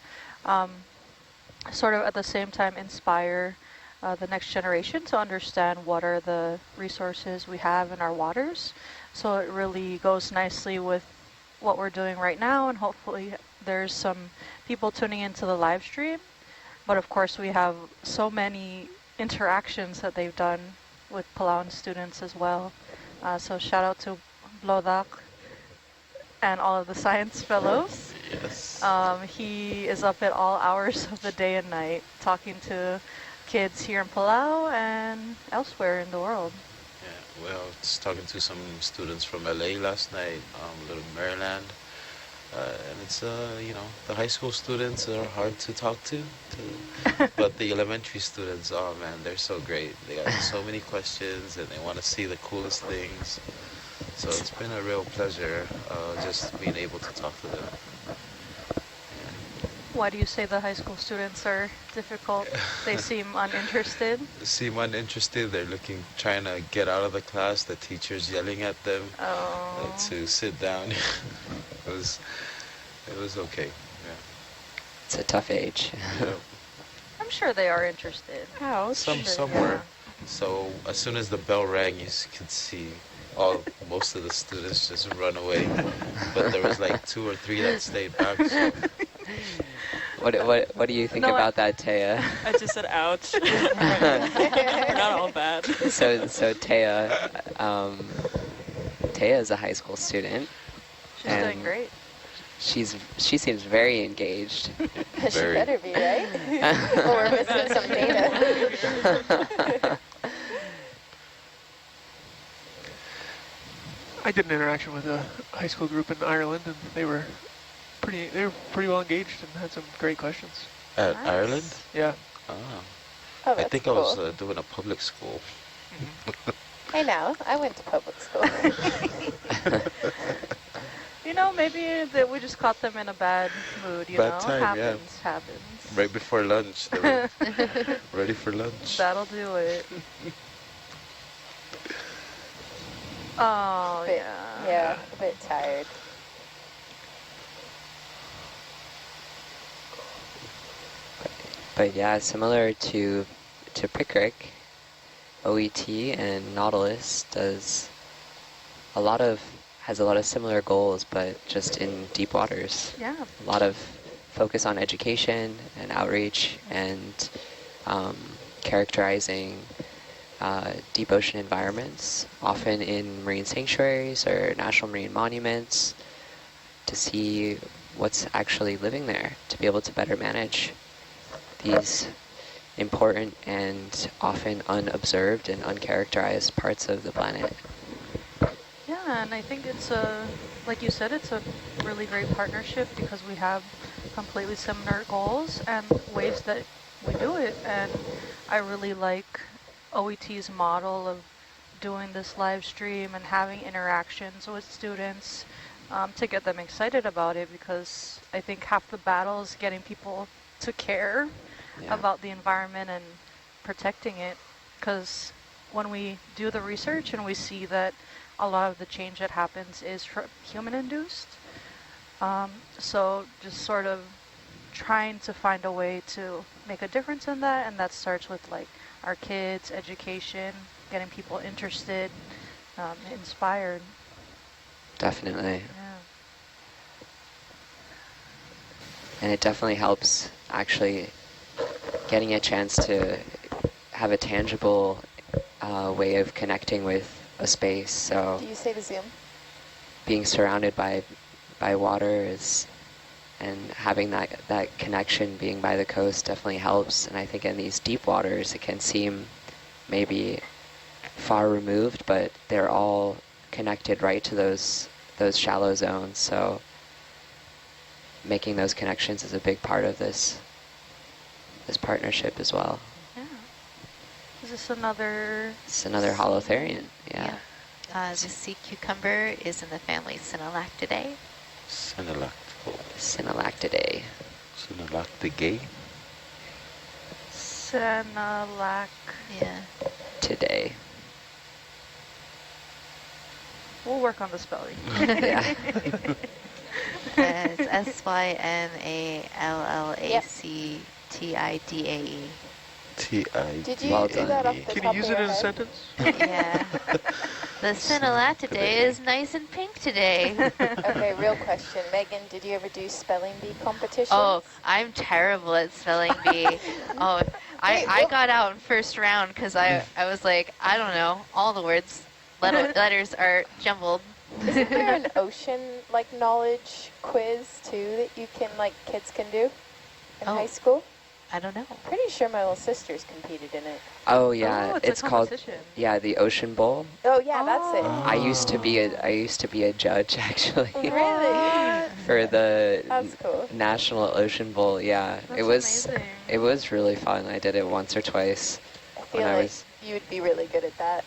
sort of at the same time inspire the next generation to understand what are the resources we have in our waters. So it really goes nicely with what we're doing right now, and hopefully there's some people tuning into the live stream. But of course we have so many interactions that they've done with Palauan students as well. So shout out to Blodak and all of the science fellows. Yes. He is up at all hours of the day and night talking to kids here in Palau and elsewhere in the world. Yeah, well, I was talking to some students from LA last night, Little Maryland, And it's, you know, the high school students are hard to talk to, but the elementary students, oh man, they're so great. They got so many questions and they want to see the coolest things. So it's been a real pleasure just being able to talk to them. Why do you say the high school students are difficult? They seem uninterested. Seem uninterested. They're trying to get out of the class. The teacher's yelling at them Oh. to sit down. It was okay. Yeah. It's a tough age. Yeah. I'm sure they are interested. Some were. So as soon as the bell rang, you could see most of the students just run away. But there was like 2 or 3 that stayed back. So. What do you think about that, Taya? I just said ouch. We're not all bad. So Taya, Taya is a high school student. She's doing great. She seems very engaged. She better be, right? Or we're missing some data. I did an interaction with a high school group in Ireland, and they were pretty well engaged and had some great questions. At Nice. Ireland? Yeah. Ah. Oh, I that's think cool. I was doing a public school. I know. I went to public school. You know, maybe that we just caught them in a bad mood, you Bad know? time, yeah. Happens. Right before lunch. They were ready for lunch. That'll do it. Oh, Bit- yeah. Yeah, a bit tired. But yeah, similar to Pickrick, OET and Nautilus has a lot of similar goals, but just in deep waters. Yeah. A lot of focus on education and outreach and characterizing deep ocean environments, often in marine sanctuaries or national marine monuments, to see what's actually living there, to be able to better manage these important and often unobserved and uncharacterized parts of the planet. Yeah, and I think it's like you said, it's a really great partnership because we have completely similar goals and ways that we do it. And I really like OET's model of doing this live stream and having interactions with students to get them excited about it, because I think half the battle is getting people to care about the environment and protecting it, because when we do the research and we see that a lot of the change that happens is human-induced, so just sort of trying to find a way to make a difference in that, and that starts with like our kids, education, getting people interested, inspired. Definitely. Yeah. And it definitely helps actually getting a chance to have a tangible way of connecting with a space. So Do you say to Zoom? being surrounded by water and having that connection, being by the coast, definitely helps. And I think in these deep waters, it can seem maybe far removed, but they're all connected right to those shallow zones. So making those connections is a big part of this partnership as well. Yeah. Is this another? It's another holotherian. Yeah. The sea cucumber is in the family Synallactidae. Synallactidae. Synallactidae. Synalac. Yeah. Today. We'll work on the spelling. Yeah. It's SYNALLACTIDAE. Did you Well do done. that off the Can top you use of it your in a head? sentence? Yeah. The Synallactidae is nice and pink today. Okay, real question. Megan, did you ever do spelling bee competitions? Oh, I'm terrible at spelling bee. Oh, I got out in first round because I was like, I don't know, all the words, letters are jumbled. Isn't there an ocean knowledge quiz too that you can kids can do in Oh. high school? I don't know. Pretty sure my little sisters competed in it. Oh yeah, Oh, it's a called competition. the Ocean Bowl. Oh yeah, that's it. I used to be a judge actually Really? for the That's cool. National Ocean Bowl. Yeah, That's amazing. it was really fun. I did it once or twice I feel when I like was. you would be really good at that.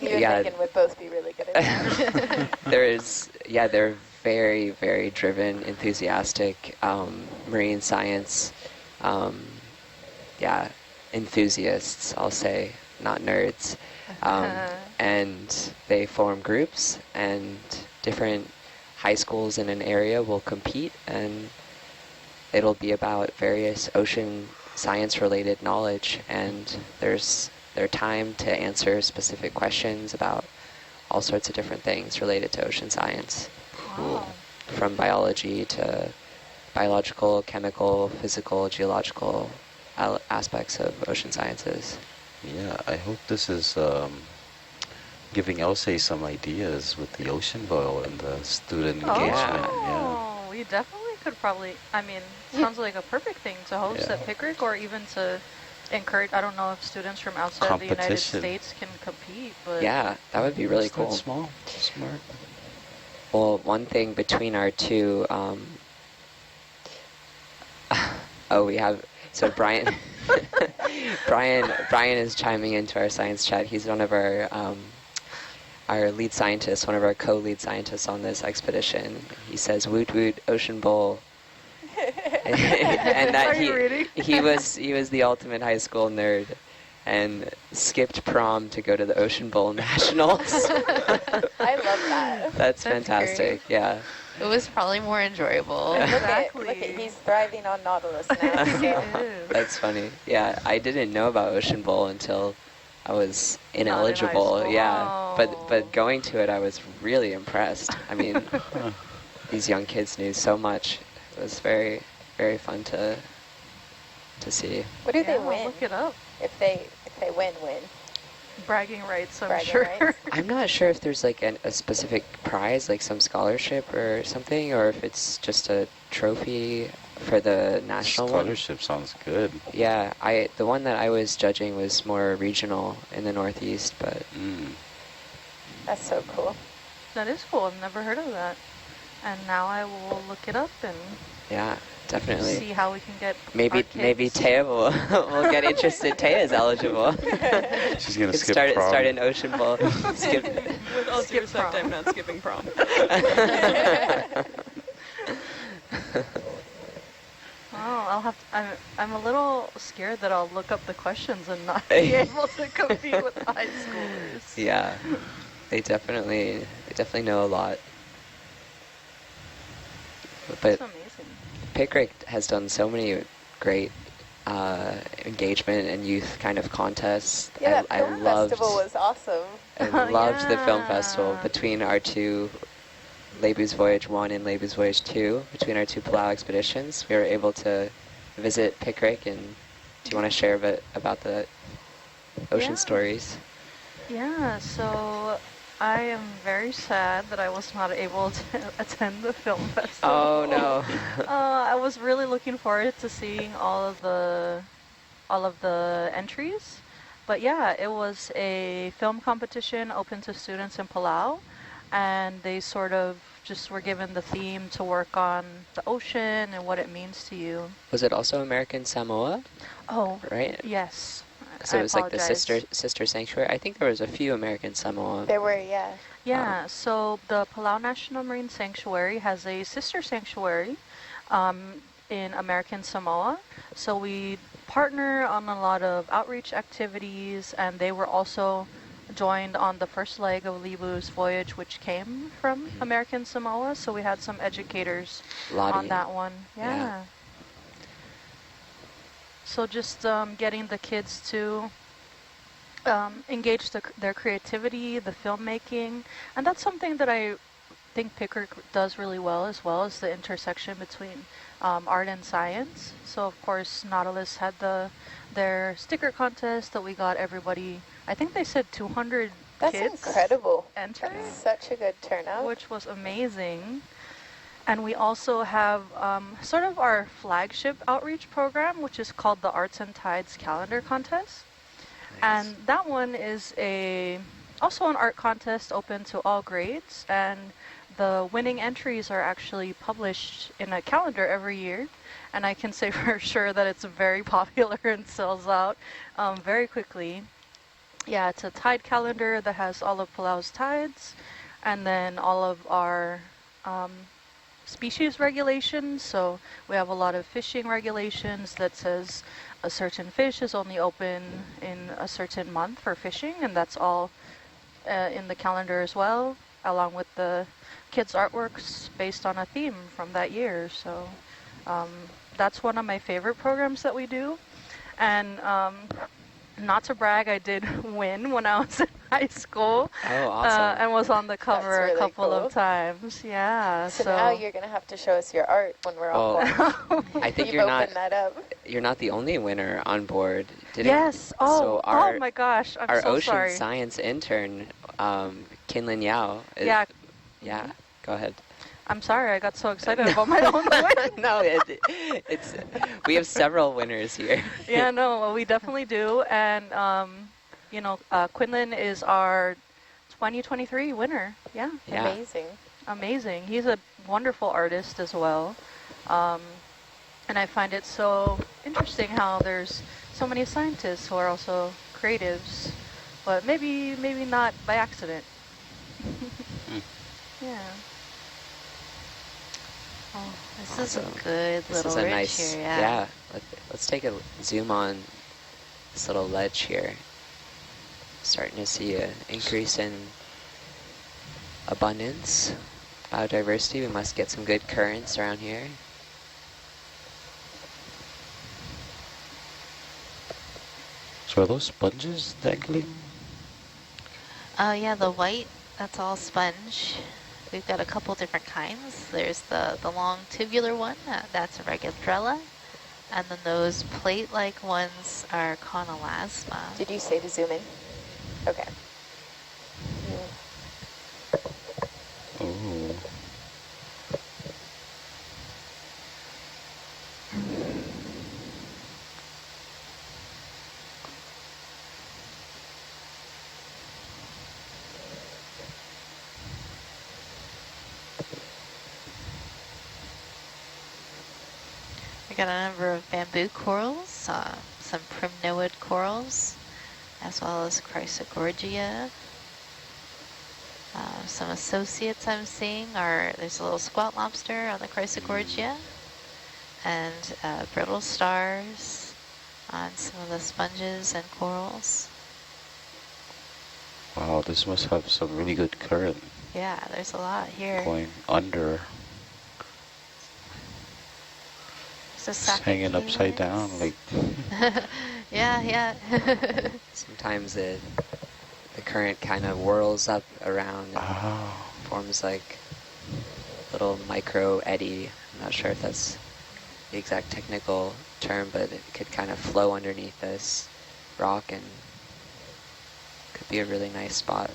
You and Yeah. Megan would both be really good at that. They're very, very driven, enthusiastic, marine science, enthusiasts, I'll say, not nerds. And they form groups, and different high schools in an area will compete, and it'll be about various ocean science-related knowledge, and there's their time to answer specific questions about all sorts of different things related to ocean science, Wow. from biology to biological, chemical, physical, geological aspects of ocean sciences. Yeah, I hope this is giving Elsie some ideas with the ocean bowl and the student engagement. Oh, we definitely could probably, I mean, sounds like a perfect thing to host at Pickrick, or even to encourage, I don't know if students from outside the United Competition. States can compete, but Yeah, that would be really Start cool. small, smart. Well, one thing between our two, we have, so Brian, Brian is chiming into our science chat. He's one of our lead scientists, one of our co-lead scientists on this expedition. He says, "Woot woot, Ocean Bowl." And that Are you reading? he was the ultimate high school nerd, and skipped prom to go to the Ocean Bowl Nationals. I love that. That's fantastic. Yeah. It was probably more enjoyable. Exactly. Look at, he's thriving on Nautilus now. it is. That's funny. Yeah, I didn't know about Ocean Bowl until I was Not in high ineligible. school. Yeah, Oh. but going to it, I was really impressed. I mean, these young kids knew so much. It was very, very fun to see. What do they Yeah, win? look it up. If they win? Bragging rights, I'm Bragging sure. rights? I'm not sure if there's like a specific prize, like some scholarship or something, or if it's just a trophy for the national one. Scholarship sounds good. Yeah, the one that I was judging was more regional in the Northeast, but That's so cool. That is cool. I've never heard of that. And now I will look it up and yeah, definitely. see how we can get our Maybe kids. Taya will get interested. Taya's eligible. She's gonna Could skip prom. start an Ocean Bowl. Skip. With all due respect, I'm not skipping prom. Oh, I'll have to, I'm a little scared that I'll look up the questions and not be able to compete with high schoolers. Yeah, they definitely know a lot. But That's amazing. Pickrick has done so many great engagement and youth kind of contests. Yeah, that I film loved, festival was awesome. I loved the film Yeah. festival between our two Lebu's Voyage 1 and Lebu's Voyage 2, between our two Palau expeditions. We were able to visit Pickrick, and do you want to share a bit about the ocean Yeah. stories? Yeah, so I am very sad that I was not able to attend the film festival. Oh no. I was really looking forward to seeing all of the entries. But yeah, it was a film competition open to students in Palau, and they sort of just were given the theme to work on the ocean and what it means to you. Was it also American Samoa, Oh, right? yes. So I it was like the apologize. sister sanctuary. I think there was a few American Samoa. There were, yeah. Yeah, so the Palau National Marine Sanctuary has a sister sanctuary in American Samoa. So we partner on a lot of outreach activities, and they were also joined on the first leg of Lebu's voyage, which came from American Samoa. So we had some educators Lottie. on that one. Yeah. Yeah. So just getting the kids to engage their creativity, the filmmaking, and that's something that I think Pickrick does really well, as well as the intersection between art and science. So of course Nautilus had their sticker contest that we got everybody, I think they said 200 That's kids incredible. entered, That's such a good turnout. which was amazing. And we also have sort of our flagship outreach program, which is called the Arts and Tides Calendar Contest. Nice. And that one is also an art contest open to all grades. And the winning entries are actually published in a calendar every year. And I can say for sure that it's very popular and sells out very quickly. Yeah, it's a tide calendar that has all of Palau's tides and then all of our species regulations. So we have a lot of fishing regulations that says a certain fish is only open in a certain month for fishing, and that's all in the calendar as well, along with the kids' artworks based on a theme from that year. So that's one of my favorite programs that we do. And not to brag, I did win when I was in high school. Oh, awesome. And was on the cover really a couple cool. of times. Yeah. So now you're going to have to show us your art when we're on board. I think You've you're not opened that up. you're not the only winner on board. Yes. So Oh my gosh. I'm our so ocean sorry. science intern, Kinlin Yao. Yeah. Yeah. Go ahead. I'm sorry. I got so excited about my own win. No, it's we have several winners here. Yeah, no, we definitely do. And, you know, Quinlan is our 2023 winner. Yeah. Yeah. Amazing. Amazing. He's a wonderful artist as well. And I find it so interesting how there's so many scientists who are also creatives, but maybe not by accident. Yeah. Oh, this Awesome. is a good This little is a ridge nice, here, yeah. Let's take a zoom on this little ledge here. Starting to see an increase in abundance, biodiversity. We must get some good currents around here. So are those sponges dangling? Yeah, the white, that's all sponge. We've got a couple different kinds. There's the long tubular one, that's a Regularella. And then those plate-like ones are Conolasma. Did you say to zoom in? Okay. Oh. We got a number of bamboo corals, some primnoid corals, as well as Chrysogorgia. Some associates I'm seeing are, there's a little squat lobster on the Chrysogorgia, and brittle stars on some of the sponges and corals. Wow, this must have some really good current Yeah, there's a lot here. going under. There's It's hanging upside down, like. yeah. Sometimes the current kind of whirls up around and Oh. forms like little micro eddy. I'm not sure if that's the exact technical term, but it could kind of flow underneath this rock and could be a really nice spot.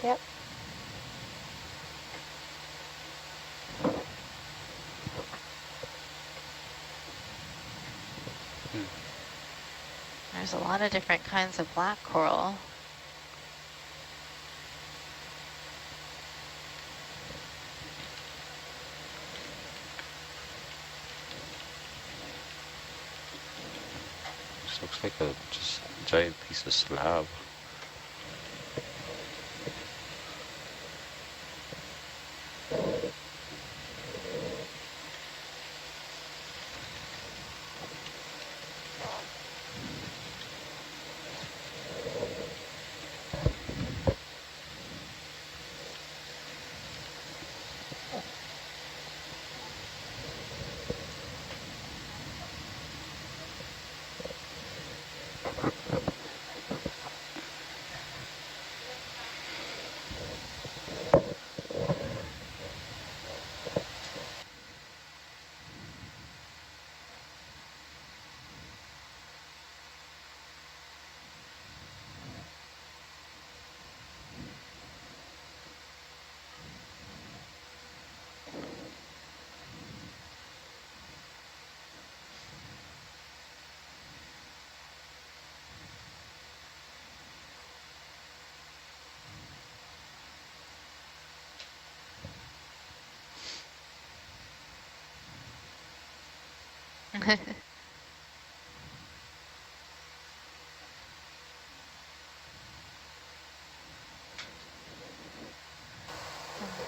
Yep. There's a lot of different kinds of black coral. This looks like a just giant piece of slab.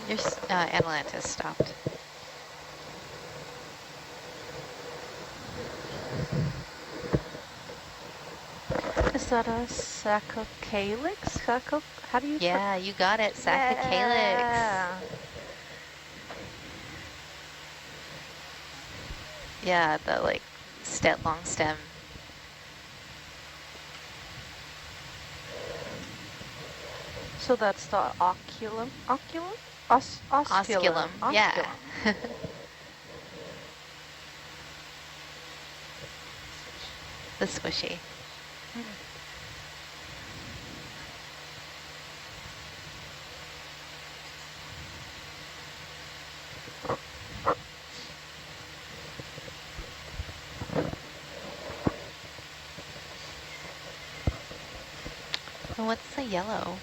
Your Atlantis stopped. Is that a saccocalix? How do you? Yeah, you got it. Saccocalix. Yeah. Yeah, the like long stem. So that's the oculum? Oculum? Osculum. Yeah. The squishy. And what's the yellow?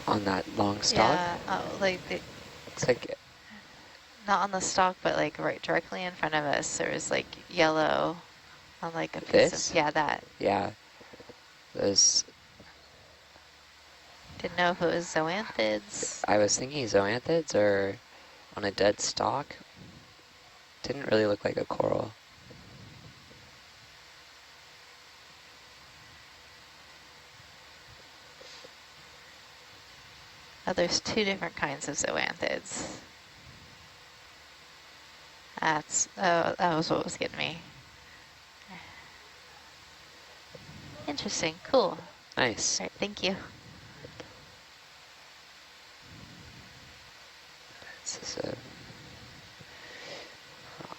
On that long stalk? Yeah, like Looks like not on the stalk, but like right directly in front of us. There was like yellow on like a piece this? of, yeah, that. Yeah. Those, Didn't know if it was zoanthids. I was thinking zoanthids or on a dead stalk. Didn't really look like a coral. Oh, there's two different kinds of zoanthids. That was what was getting me. Interesting, cool. Nice. All right, thank you. This is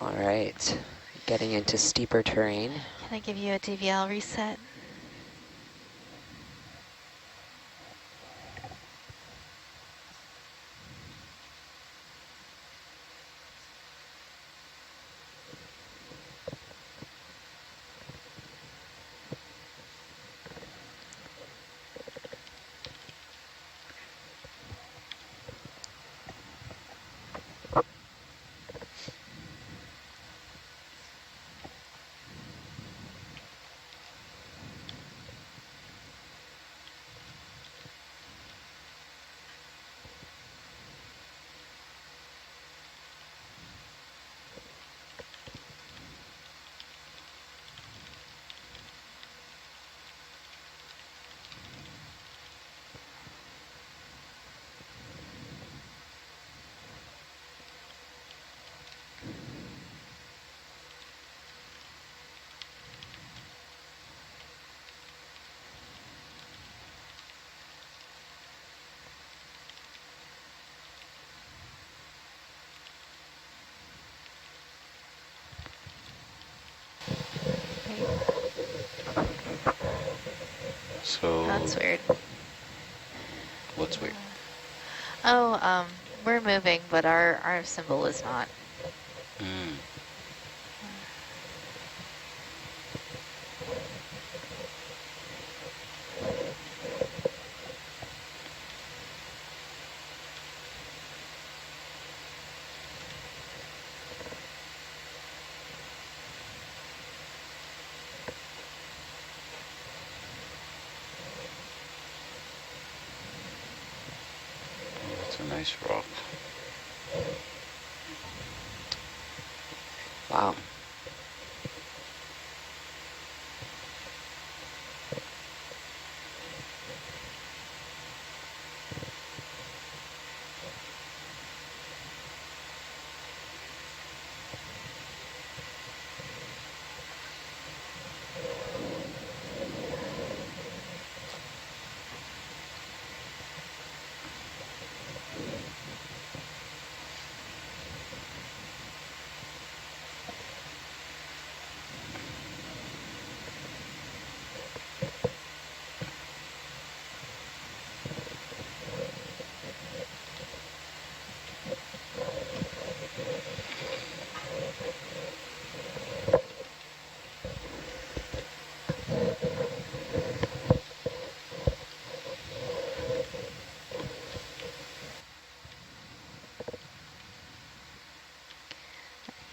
all right. Getting into steeper terrain. Can I give you a DVL reset? So That's weird. what's weird? Oh, we're moving, but our symbol is not. Mm. That's a nice rock. Wow.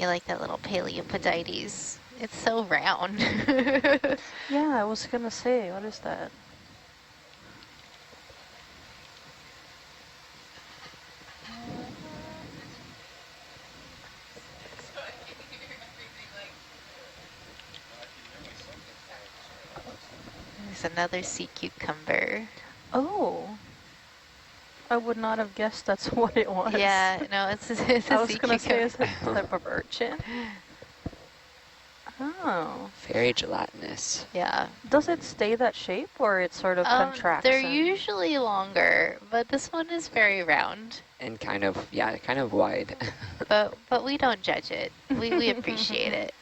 you like that little Paleopodites. It's so round. Yeah, I was gonna say, what is that? There's another sea cucumber. Oh, I would not have guessed that's what it was. Yeah, no, it's a I was sea gonna say cucumber. it's a type of urchin. Oh, Very gelatinous. Yeah. does it stay that shape or it sort of contracts? They're and- usually longer, but this one is very round. And kind of, yeah, kind of wide. But we don't judge it. We appreciate it.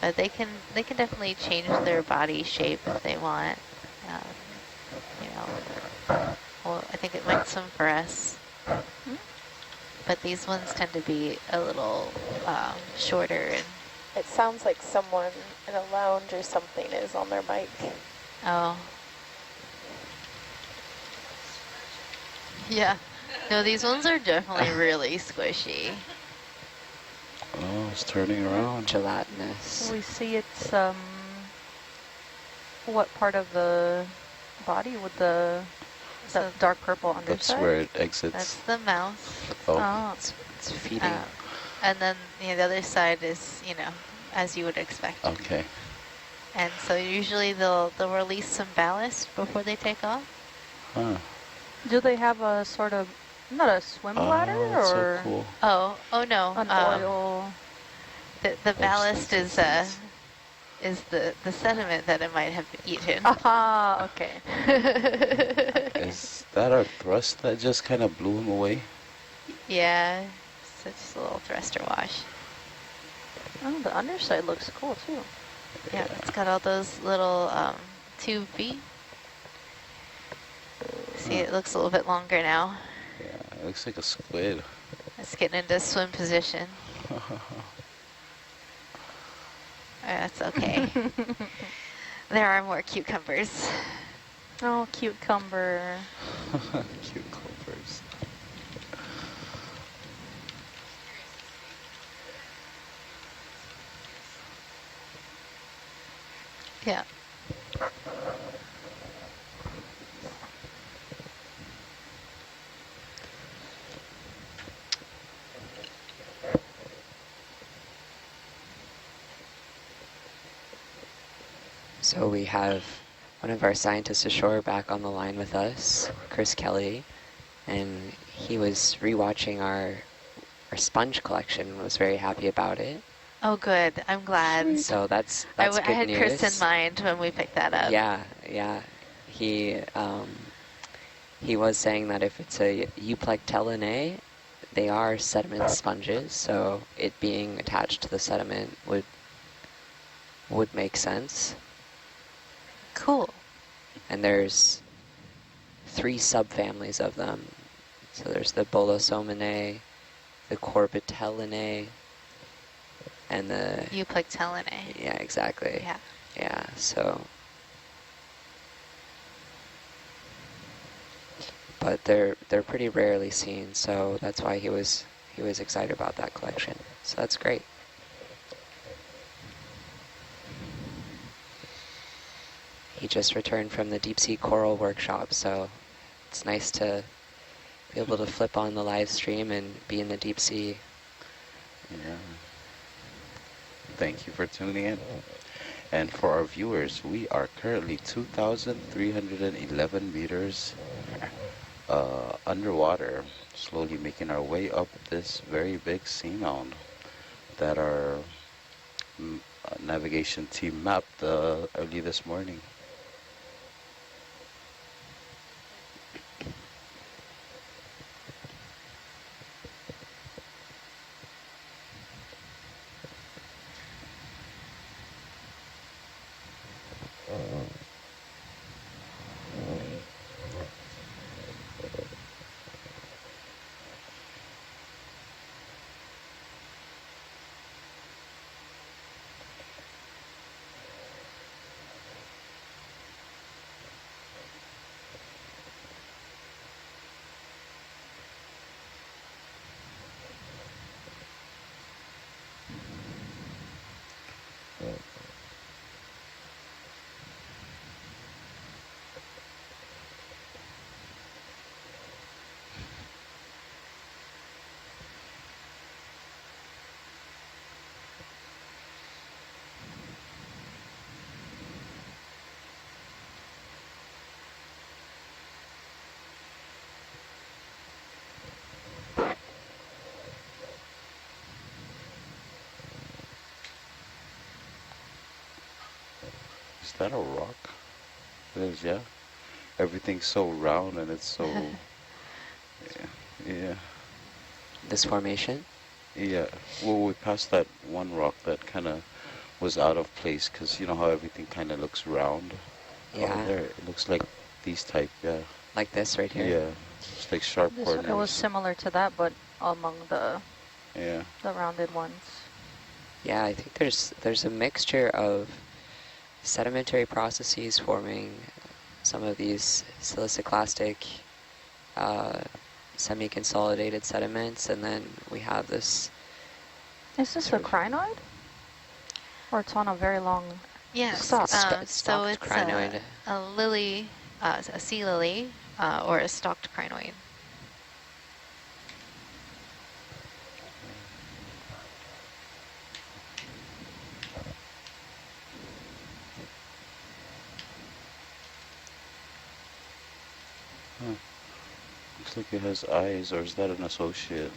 But they can definitely change their body shape if they want. You know, well, I think it might swim for us. But these ones tend to be a little shorter. And It sounds like someone in a lounge or something is on their mic. oh, yeah. No, these ones are definitely really squishy. Oh, it's turning around. Gelatinous. We see it's, what part of the body with the that dark purple That's underside? where it exits. That's the mouth. Oh, It's feeding. And then the other side is, you know, as you would expect. Okay. And so usually they'll release some ballast before they take off. Huh. do they have a sort of, not a swim bladder Oh, that's so or cool. Oh no. an oil? The ballast is Substances. the sediment that it might have eaten. Aha, okay. Is that our thrust that just kind of blew him away? Yeah, so just a little thruster wash. Oh, the underside looks cool too. Yeah, it's got all those little tube feet. See, it looks a little bit longer now. Yeah, it looks like a squid. It's getting into swim position. That's okay. There are more cucumbers. Oh, cucumber. Cucumbers. Yeah. So we have one of our scientists ashore back on the line with us, Chris Kelly, and he was rewatching our sponge collection and was very happy about it. Oh, good. I'm glad. So that's I good had news. Chris in mind when we picked that up. Yeah. He was saying that if it's a euplectellinae, they are sediment sponges, so it being attached to the sediment would make sense. Cool. And there's 3 subfamilies of them. So there's the Bolosomanae, the Corbitellinae, and the... Euplectellinae. Yeah, exactly. Yeah. Yeah, so... But they're pretty rarely seen, so that's why he was excited about that collection. So that's great. He just returned from the deep sea coral workshop, so it's nice to be able to flip on the live stream and be in the deep sea. Yeah. Thank you for tuning in. And for our viewers, we are currently 2,311 meters underwater, slowly making our way up this very big seamound that our navigation team mapped early this morning. that a rock? It is, yeah. Everything's so round and it's so... yeah. This formation? Yeah. Well, we passed that one rock that kind of was out of place because you know how everything kind of looks round? Yeah. Oh, there. It looks like these type, yeah. Like this right here? Yeah. It's like sharp This corners. one, it was similar to that, but among the Yeah. rounded ones. Yeah, I think there's a mixture of sedimentary processes forming some of these siliciclastic semi-consolidated sediments, and then we have this... Is this a crinoid? Or it's on a very long Yes. stalk? So stalked it's crinoid. a lily, a sea lily, or a stalked crinoid. Huh. Looks like it has eyes, or is that an associate?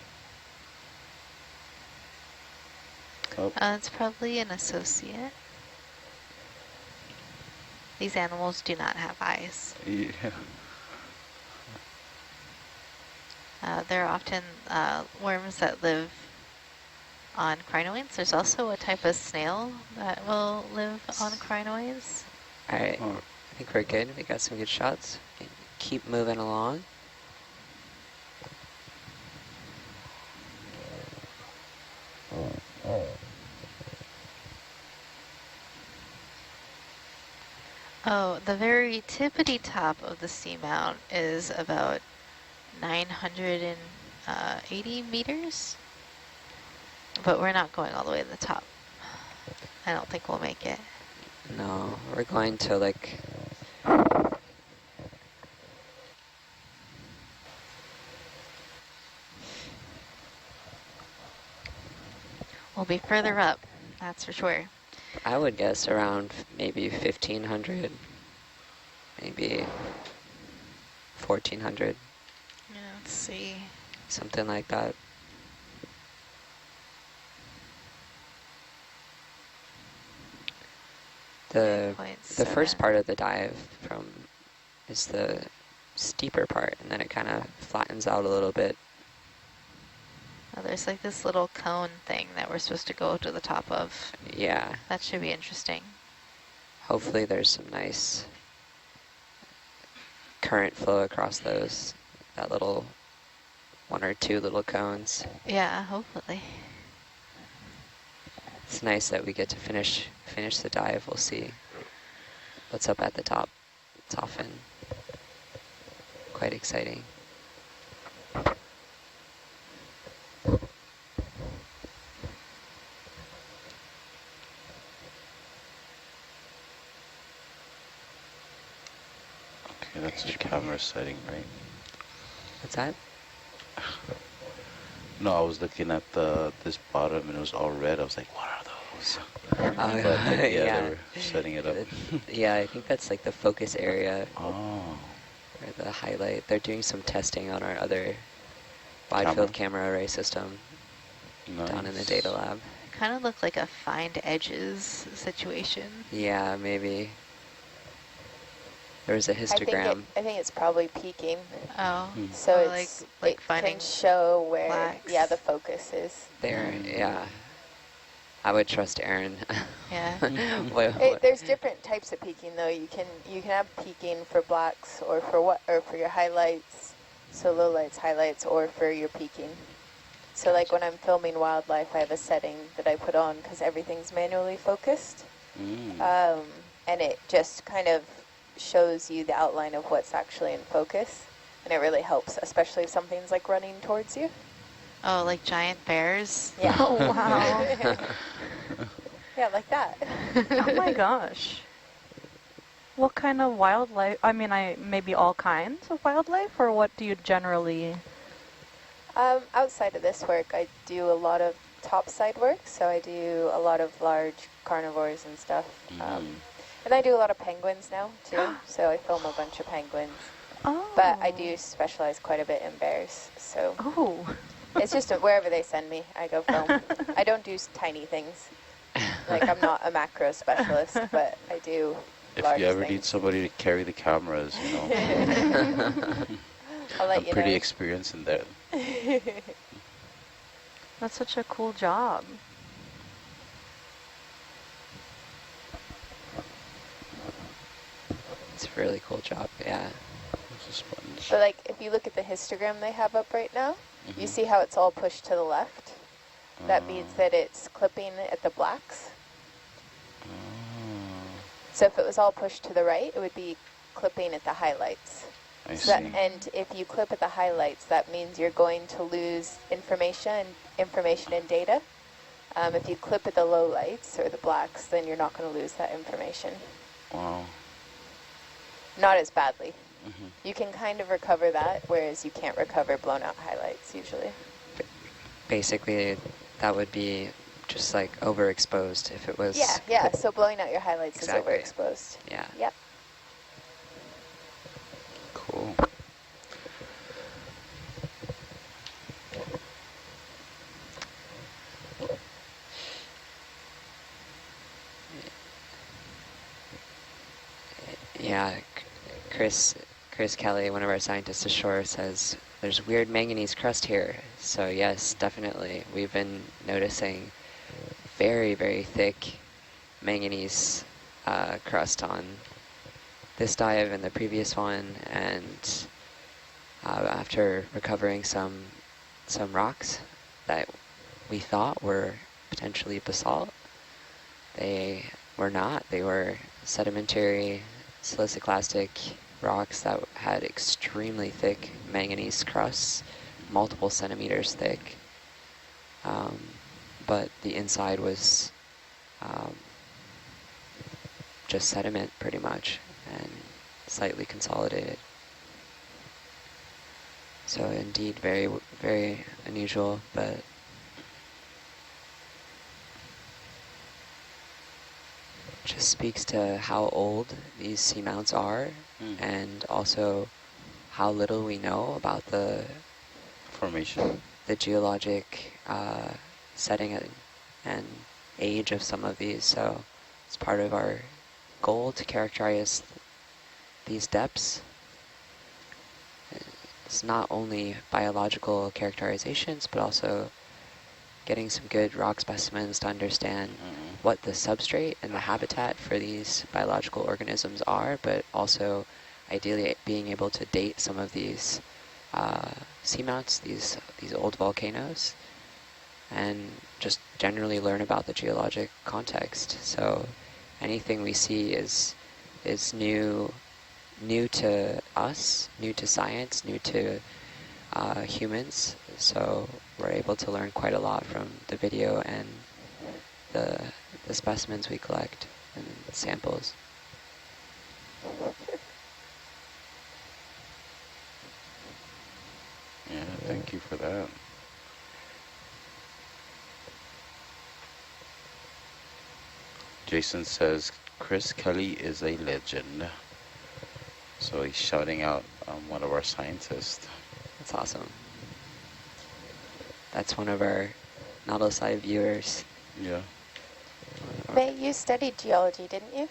Oh, It's probably an associate. These animals do not have eyes. yeah. They're often worms that live on crinoids. There's also a type of snail that will live on crinoids. All right, Oh. I think we're good. We got some good shots. Keep moving along. Oh, the very tippity top of the seamount is about 980 meters, but we're not going all the way to the top. I don't think we'll make it. No, we're going to like... We'll be further up, that's for sure. I would guess around maybe 1,500, maybe 1,400, Yeah, let's see. something like that. The first 9.7. part of the dive is the steeper part, and then it kind of flattens out a little bit. Oh, there's like this little cone thing that we're supposed to go to the top of. Yeah, That should be interesting. hopefully there's some nice current flow across that little one or two little cones. Yeah, hopefully. It's nice that we get to finish the dive. We'll see what's up at the top. It's often quite exciting. Okay, that's the camera setting, right? What's that? No, I was looking at this bottom and it was all red. I was like, what are those? Oh, But yeah. they were setting it up. Yeah, I think that's like the focus area Oh, or the highlight. They're doing some testing on our other wide field camera array system nice. down in the data lab. Kind of look like a find edges situation. Yeah, maybe. There was a histogram. I think it's probably peaking. Oh, Hmm. So or it's, like it finding can show where, flags. yeah, the focus is. There, yeah. I would trust Aaron. Yeah. There's different types of peaking though. You can have peaking for blacks or for your highlights, so lowlights, highlights, or for your peaking. So like when I'm filming wildlife, I have a setting that I put on because everything's manually focused, and it just kind of shows you the outline of what's actually in focus, and it really helps, especially if something's like running towards you. Oh, like giant bears? Yeah. Oh, wow. Yeah, like that. Oh my gosh. What kind of wildlife? I mean, maybe all kinds of wildlife, or what do you generally? Outside of this work, I do a lot of topside work, so I do a lot of large carnivores and stuff. And I do a lot of penguins now, too, so I film a bunch of penguins. Oh. But I do specialize quite a bit in bears, so Oh. it's just wherever they send me, I go film. I don't do tiny things. Like, I'm not a macro specialist, but I do If large you ever things. need somebody to carry the cameras, you know, I'll let I'm you pretty know. experienced in that. That's such a cool job. It's a really cool job, yeah. It's a sponge. But like, if you look at the histogram they have up right now, you Mhm. see how it's all pushed to the left? That means that it's clipping at the blacks. So if it was all pushed to the right, it would be clipping at the highlights. I So that, see. and if you clip at the highlights, that means you're going to lose information and data. If you clip at the lowlights or the blacks, then you're not going to lose that information. Wow. Not as badly. Mhm. You can kind of recover that, whereas you can't recover blown out highlights usually. Basically, that would be just like overexposed if it was. Yeah. So blowing out your highlights Exactly. is overexposed. Yeah. Yep. Cool. Yeah, Chris Kelly, one of our scientists ashore, says there's weird manganese crust here. So yes, definitely. We've been noticing very, very thick manganese crust on this dive and the previous one, and after recovering some rocks that we thought were potentially basalt, they were not. They were sedimentary siliciclastic rocks that had extremely thick manganese crusts, multiple centimeters thick, but the inside was just sediment pretty much and slightly consolidated. So indeed very, very unusual, but just speaks to how old these seamounts are and also how little we know about the Formation. the geologic setting and age of some of these. So it's part of our goal to characterize these depths. It's not only biological characterizations, but also getting some good rock specimens to understand what the substrate and the habitat for these biological organisms are, but also ideally being able to date some of these seamounts, these old volcanoes, and just generally learn about the geologic context. So anything we see is new to us, new to science, new to humans. So we're able to learn quite a lot from the video and the specimens we collect and samples. Yeah, thank you for that. Jason says Chris Kelly is a legend. So he's shouting out one of our scientists. That's awesome. That's one of our Nautilus Live viewers. Yeah. May, you studied geology, didn't you?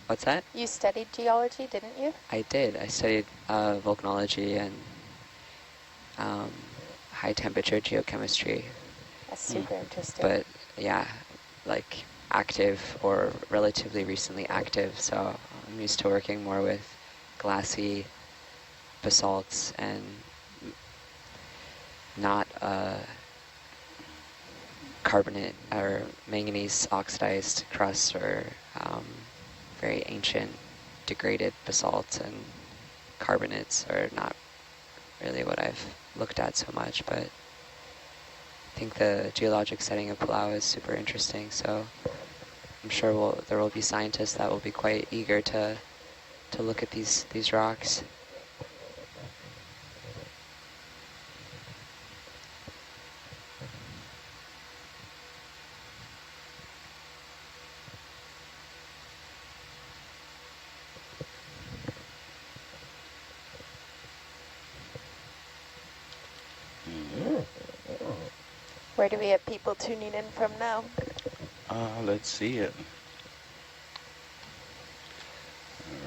What's that? You studied geology, didn't you? I did. I studied volcanology and high temperature geochemistry. That's super interesting. But yeah, like active or relatively recently active. So I'm used to working more with glassy basalts and not carbonate or manganese oxidized crusts or very ancient degraded basalts, and carbonates are not really what I've looked at so much, but I think the geologic setting of Palau is super interesting, so I'm sure there will be scientists that will be quite eager to look at these rocks. Where do we have people tuning in from now? Let's see it.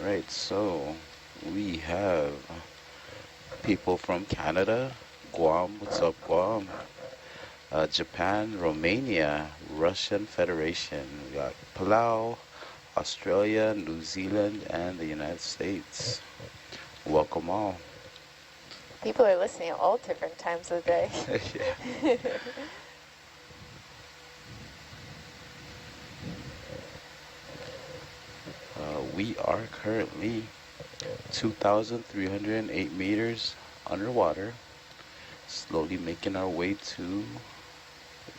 Right, so we have people from Canada, Guam, what's up, Guam? Japan, Romania, Russian Federation. We got Palau, Australia, New Zealand, and the United States. Welcome all. People are listening at all different times of the day. Yeah. We are currently 2,308 meters underwater, slowly making our way to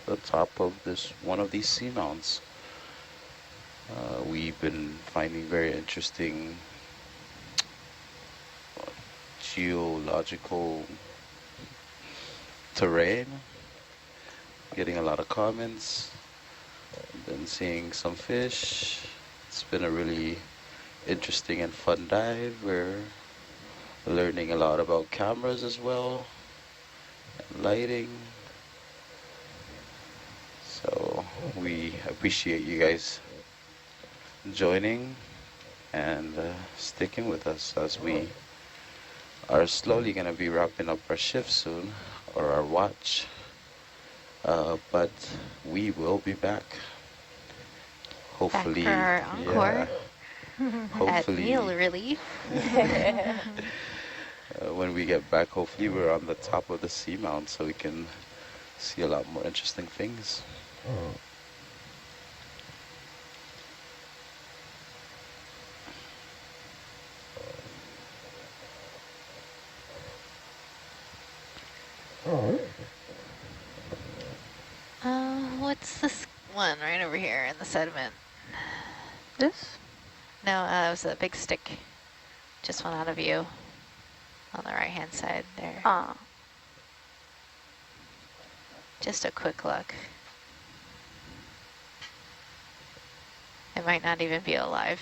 the top of this one of these seamounts. We've been finding very interesting geological terrain, getting a lot of comments, been seeing some fish. It's been a really interesting and fun dive. We're learning a lot about cameras as well, and lighting. So we appreciate you guys joining and sticking with us as we are slowly going to be wrapping up our shift soon, or our watch. But we will be back. Hopefully, Back for our encore. At hopefully, meal relief. when we get back, hopefully we're on the top of the seamount so we can see a lot more interesting things. What's this one right over here in the sediment? This? No, it was a big stick. Just went out of view on the right-hand side there. Ah. Just a quick look. It might not even be alive.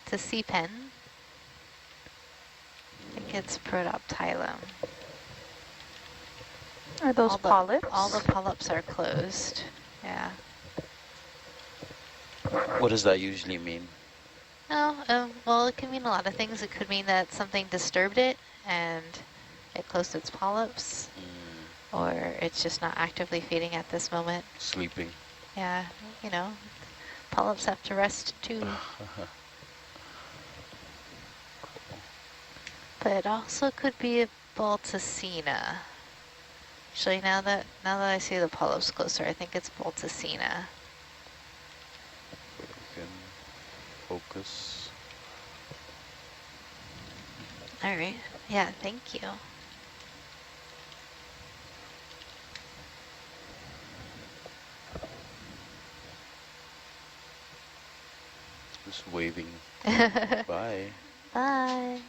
It's a sea pen. I think it's Protoptilum. Are those polyps? All the polyps are closed. Yeah. What does that usually mean? Oh, well, it can mean a lot of things. It could mean that something disturbed it and it closed its polyps, or it's just not actively feeding at this moment. Sleeping. Yeah, you know, polyps have to rest too. But it also could be a Balticina. Actually, now that I see the polyps closer, I think it's Balticina. We can focus. All right. Yeah, thank you. Just waving. Bye. Bye.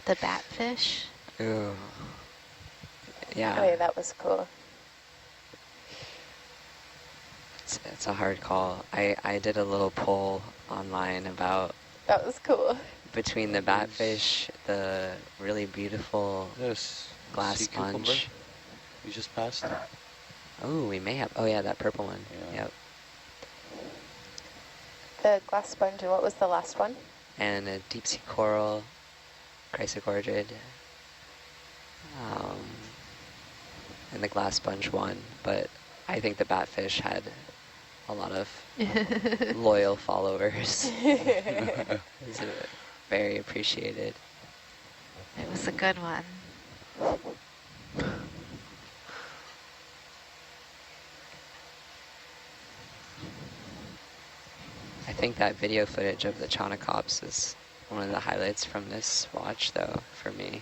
The batfish. Ooh. Yeah. Oh yeah, that was cool. It's a hard call. I did a little poll online about That was cool. between the batfish, the really beautiful Yes. glass Sea cucumber. sponge. We just passed. Oh, we may have. Oh yeah, that purple one. Yeah. Yep. The glass sponge, and what was the last one? And a deep sea coral, chrysogorgid, and the glass sponge one. But I think the batfish had a lot of loyal followers. It's very appreciated. It was a good one. I think that video footage of the Chaunacops is one of the highlights from this watch, though, for me.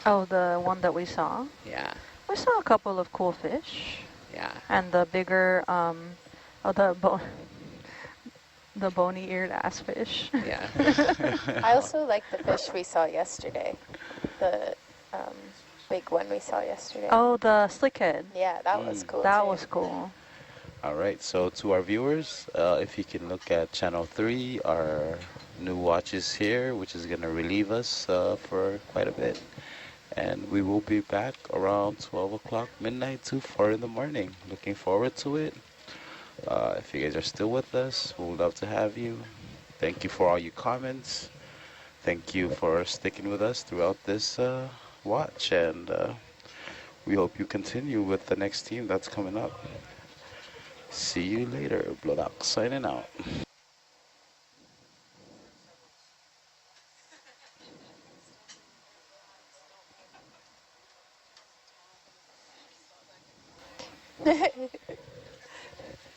Oh, the one that we saw? Yeah, We saw a couple of cool fish. yeah. And the bigger, the bony-eared ass fish. Yeah. I also like the fish we saw yesterday. The big one we saw yesterday. Oh, the slickhead. Yeah, that was cool That too. was cool. All right, so to our viewers, if you can look at channel 3, our new watch is here, which is going to relieve us for quite a bit. And we will be back around 12 o'clock midnight to 4 in the morning. Looking forward to it. If you guys are still with us, we would love to have you. Thank you for all your comments. Thank you for sticking with us throughout this watch. And we hope you continue with the next team that's coming up. See you later. Blodak signing out.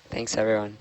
Thanks, everyone.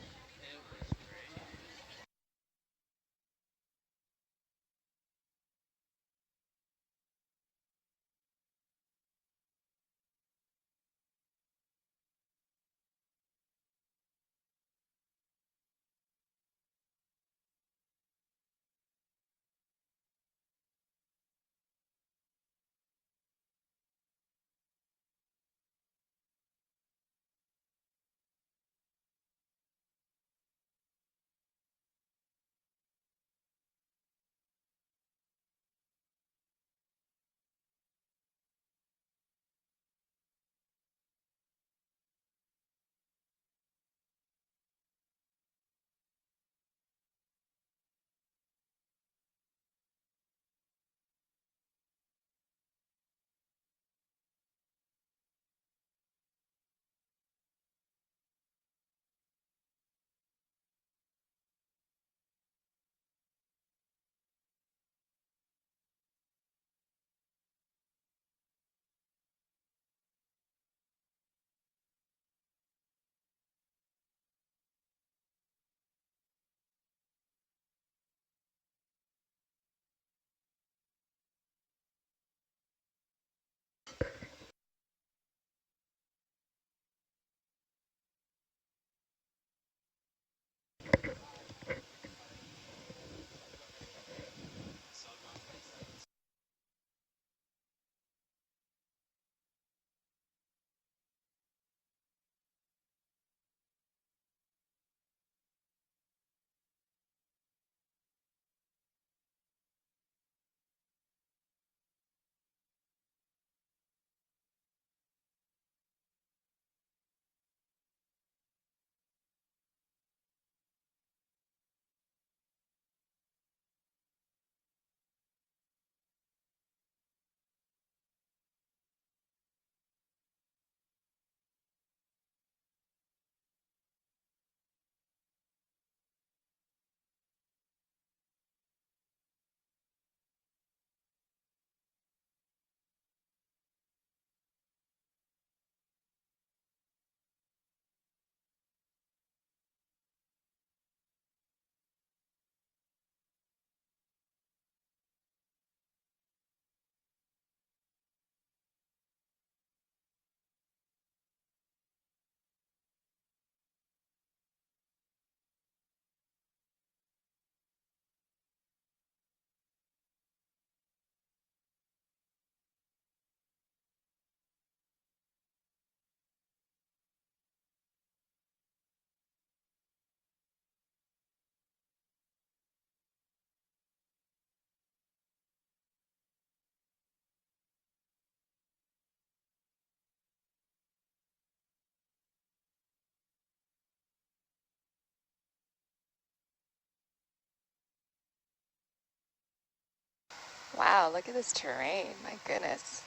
Wow, look at this terrain. My goodness.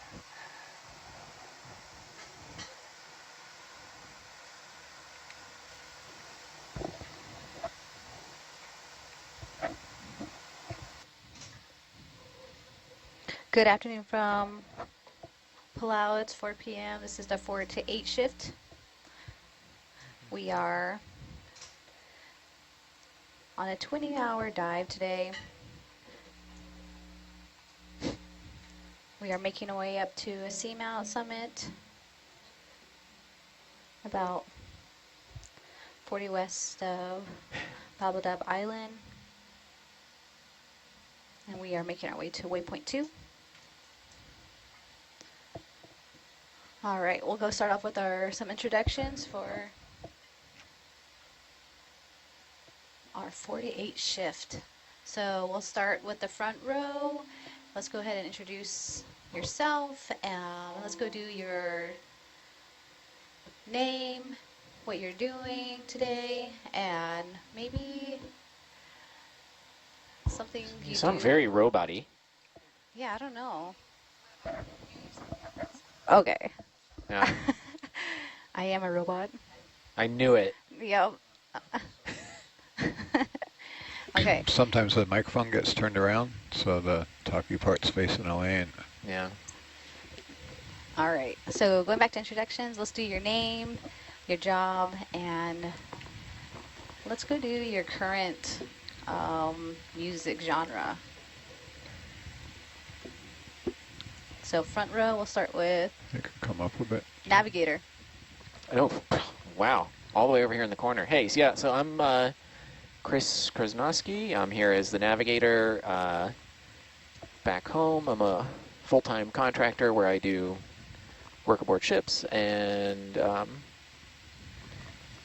Good afternoon from Palau. It's 4 p.m. This is the 4 to 8 shift. We are on a 20-hour dive today. We are making our way up to a seamount summit, about 40 west of Babadub Island. And we are making our way to waypoint 2. All right, we'll go start off with some introductions for our 48 shift. So we'll start with the front row. Let's go ahead and introduce yourself. Let's go do your name, what you're doing today, and maybe something You sound very robot-y. Yeah, I don't know. Okay. Yeah. I am a robot. I knew it. Yep. Okay. Sometimes the microphone gets turned around, so the talky part's facing away. And Yeah. All right. So going back to introductions, let's do your name, your job, and let's go do your current music genre. So front row, we'll start with you can come up a bit. Navigator. Oh, wow. All the way over here in the corner. Hey, so yeah, so I'm Chris Krasnowski. I'm here as the navigator back home. I'm a full-time contractor where I do work aboard ships and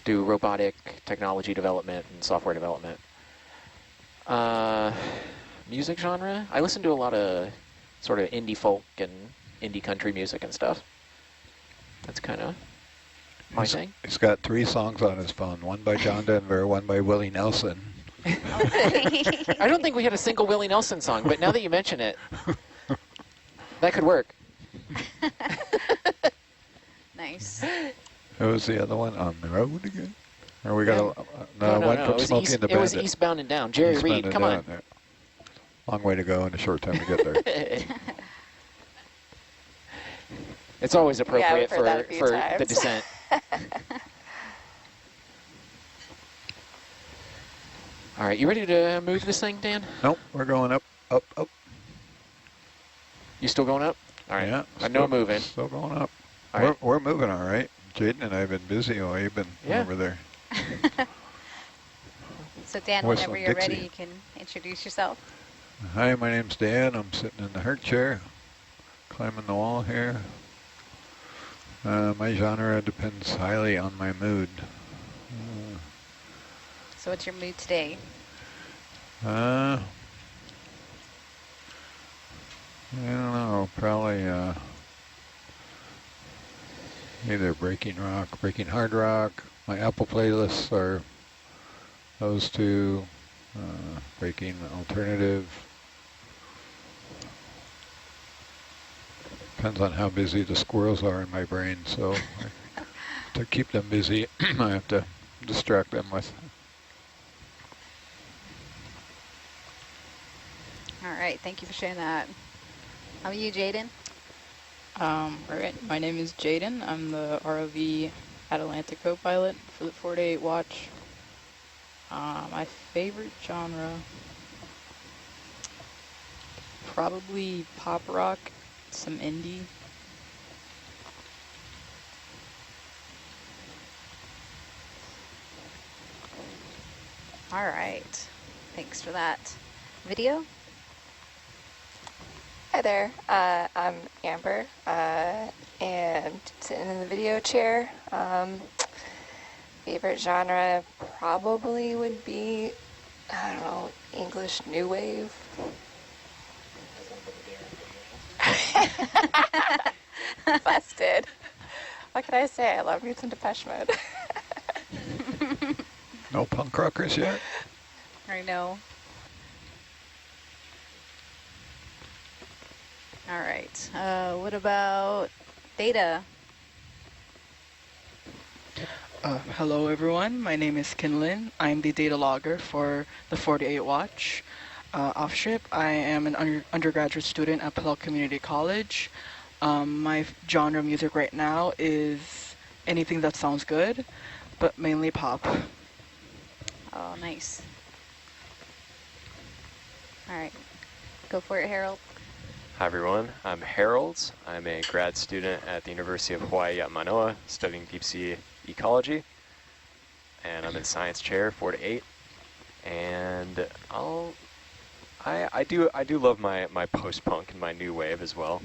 do robotic technology development and software development. Music genre? I listen to a lot of sort of indie folk and indie country music and stuff. That's kind of my thing. He's got 3 songs on his phone, one by John Denver, one by Willie Nelson. I don't think we had a single Willie Nelson song, but now that you mention it, that could work. Nice. Who was the other one? On the Road again? Or we got No, one from Smokey and the Bandit. It was Eastbound and Down. Jerry Reed, come on. Yeah. Long way to go and a short time to get there. It's always appropriate for times. the descent. All right, you ready to move this thing, Dan? Nope, we're going up, up, up. You still going up? All right, Yeah, I know moving. Still going up. All right. We're moving all right. Jaden and I have been busy while you've been over there. So Dan, Whistle whenever you're Dixie. ready, you can introduce yourself. Hi, my name's Dan. I'm sitting in the Herc chair, climbing the wall here. My genre depends highly on my mood. So what's your mood today? I don't know, probably either breaking rock, breaking hard rock. My Apple playlists are those two, breaking alternative. Depends on how busy the squirrels are in my brain, so to keep them busy, I have to distract them with. All right, thank you for sharing that. How are you, Jaden? All right, my name is Jaden. I'm the ROV Atalanta co-pilot for the 4 to 8 watch. My favorite genre, probably pop rock, some indie. All right, thanks for that. Video? Hi there, I'm Amber, and sitting in the video chair. Favorite genre probably would be, I don't know, English New Wave. Busted. What can I say? I love me some Depeche Mode. No punk rockers yet? I know. All right. What about data? Hello everyone, my name is Kinlin. I'm the data logger for the 48 Watch off-ship. I am an undergraduate student at Palau Community College. My genre of music right now is anything that sounds good, but mainly pop. Oh, nice. All right. Go for it, Harold. Hi everyone, I'm Harold. I'm a grad student at the University of Hawaii at Manoa, studying deep sea ecology, and I'm in science chair 4 to 8. And I do love my post-punk and my new wave as well.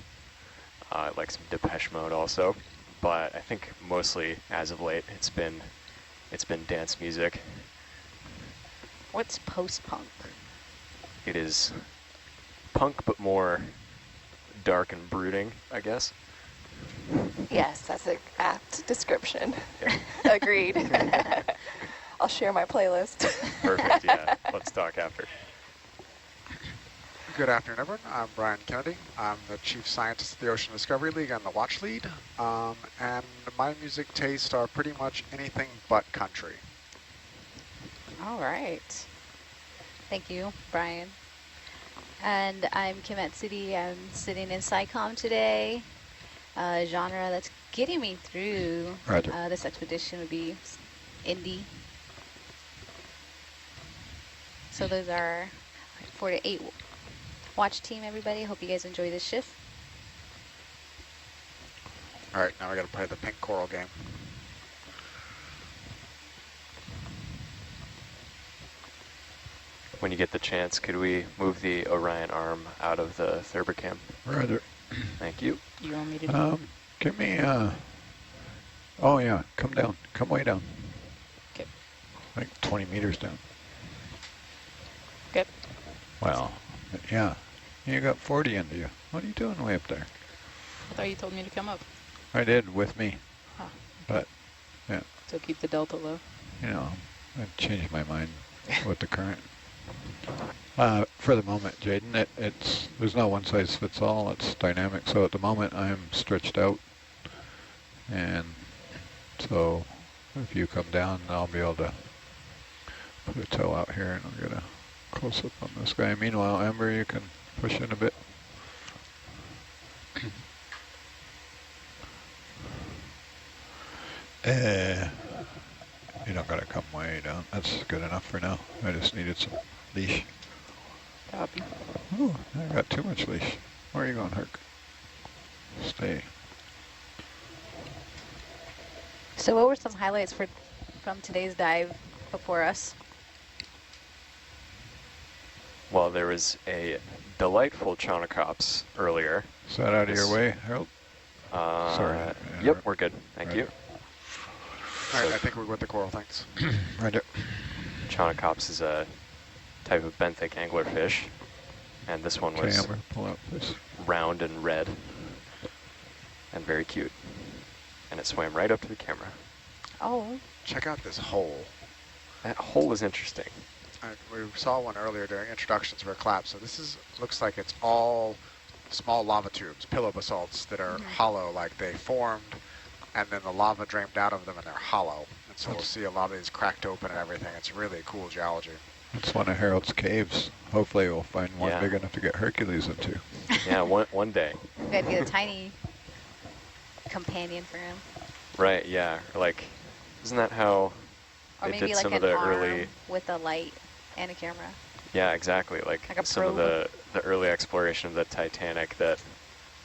I like some Depeche Mode also, but I think mostly as of late it's been dance music. What's post-punk? It is punk but more dark and brooding, I guess. Yes, that's an apt description. Yeah. Agreed. I'll share my playlist. Perfect, yeah. Let's talk after. Good afternoon, everyone. I'm Brian Kennedy. I'm the Chief Scientist at the Ocean Discovery League and the Watch Lead. And my music tastes are pretty much anything but country. All right. Thank you, Brian. And I'm Kim at City. I'm sitting in SciComm today. Genre that's getting me through this expedition would be indie. So those are 4 to 8 watch team, everybody. Hope you guys enjoy this shift. All right, now we got to play the pink coral game. When you get the chance, could we move the Orion arm out of the Thurbicam? Roger. Thank you. You want me to do Give me, oh yeah, come down, come way down. Okay. Like 20 meters down. Okay. Well, yeah, you got 40 into you. What are you doing way up there? I thought you told me to come up. I did with me, Huh. but yeah, So keep the delta low. you know, I've changed my mind with the current. For the moment, Jaden, there's no one size fits all. It's dynamic. So at the moment, I'm stretched out, and so if you come down, I'll be able to put a toe out here, and I'll get a close up on this guy. Meanwhile, Amber, you can push in a bit. You don't gotta come way down. That's good enough for now. I just needed some leash. Copy. Oh, I got too much leash. Where are you going, Herc? Stay. So what were some highlights from today's dive before us? Well, there was a delightful Chaunacops earlier. Is that out of your way, Harold? Sorry. Yep, we're good. Thank you. All right, I think we're with the coral, thanks. Right there. Chaunacops is a type of benthic anglerfish, and this one was Amber, pull out, please. round and red and very cute. And it swam right up to the camera. Oh. Check out this hole. That hole is interesting. We saw one earlier during introductions for a collapse. So this looks like it's all small lava tubes, pillow basalts that are hollow, like they formed, and then the lava drained out of them and they're hollow. And so we'll see a lot of these cracked open and everything. It's really cool geology. It's one of Harold's caves. Hopefully we'll find one big enough to get Hercules into. Yeah, one day. We gotta get a tiny companion for him. Right, yeah. Like, isn't that how Or they maybe did like some an of the arm early... with a light and a camera. Yeah, exactly. Like a some of probe. the early exploration of the Titanic that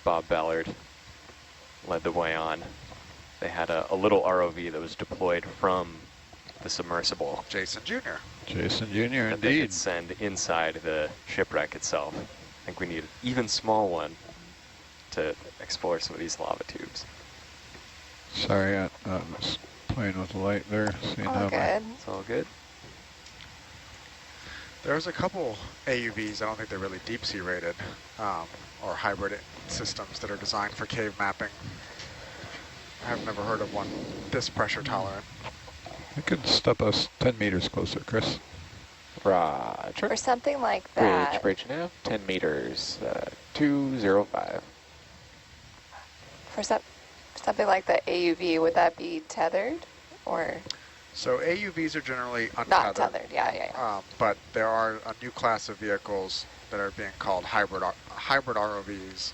Bob Ballard led the way on. They had a little ROV that was deployed from the submersible. Jason Jr. Jason Jr. That they indeed. could send inside the shipwreck itself. I think we need an even small one to explore some of these lava tubes. Sorry, I was playing with the light there. Seeing All how good. It's all good. There's a couple AUVs, I don't think they're really deep sea rated, or hybrid systems that are designed for cave mapping. I've never heard of one this pressure tolerant. You can step us 10 meters closer, Chris. Roger. Or something like that. Bridge now, 10 meters, 205. For something like the AUV, would that be tethered or So AUVs are generally untethered. not tethered? Yeah. But there are a new class of vehicles that are being called hybrid ROVs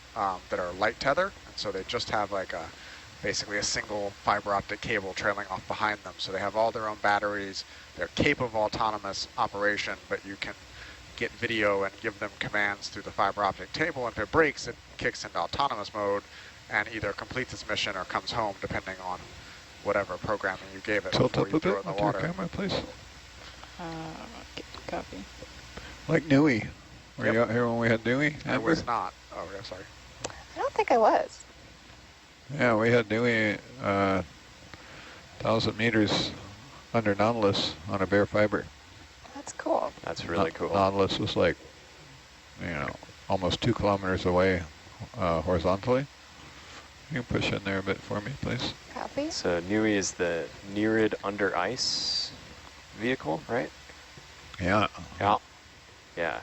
that are light tether, and so they just have like basically a single fiber optic cable trailing off behind them. So they have all their own batteries. They're capable of autonomous operation, but you can get video and give them commands through the fiber optic cable. And if it breaks, it kicks into autonomous mode and either completes its mission or comes home, depending on whatever programming you gave it Tilt before up you a threw it bit in the with your water. camera, please. Copy. Like Nui. Were Yep. you out here when we had Nui? I was not. Oh, yeah, sorry. I don't think I was. Yeah, we had Nui 1,000 meters under Nautilus on a bare fiber. That's cool. That's really cool. Nautilus was like, you know, almost 2 kilometers away horizontally. You can push in there a bit for me, please. Copy. So NUI is the Nearid under ice vehicle, right? Yeah. Yeah. Yeah.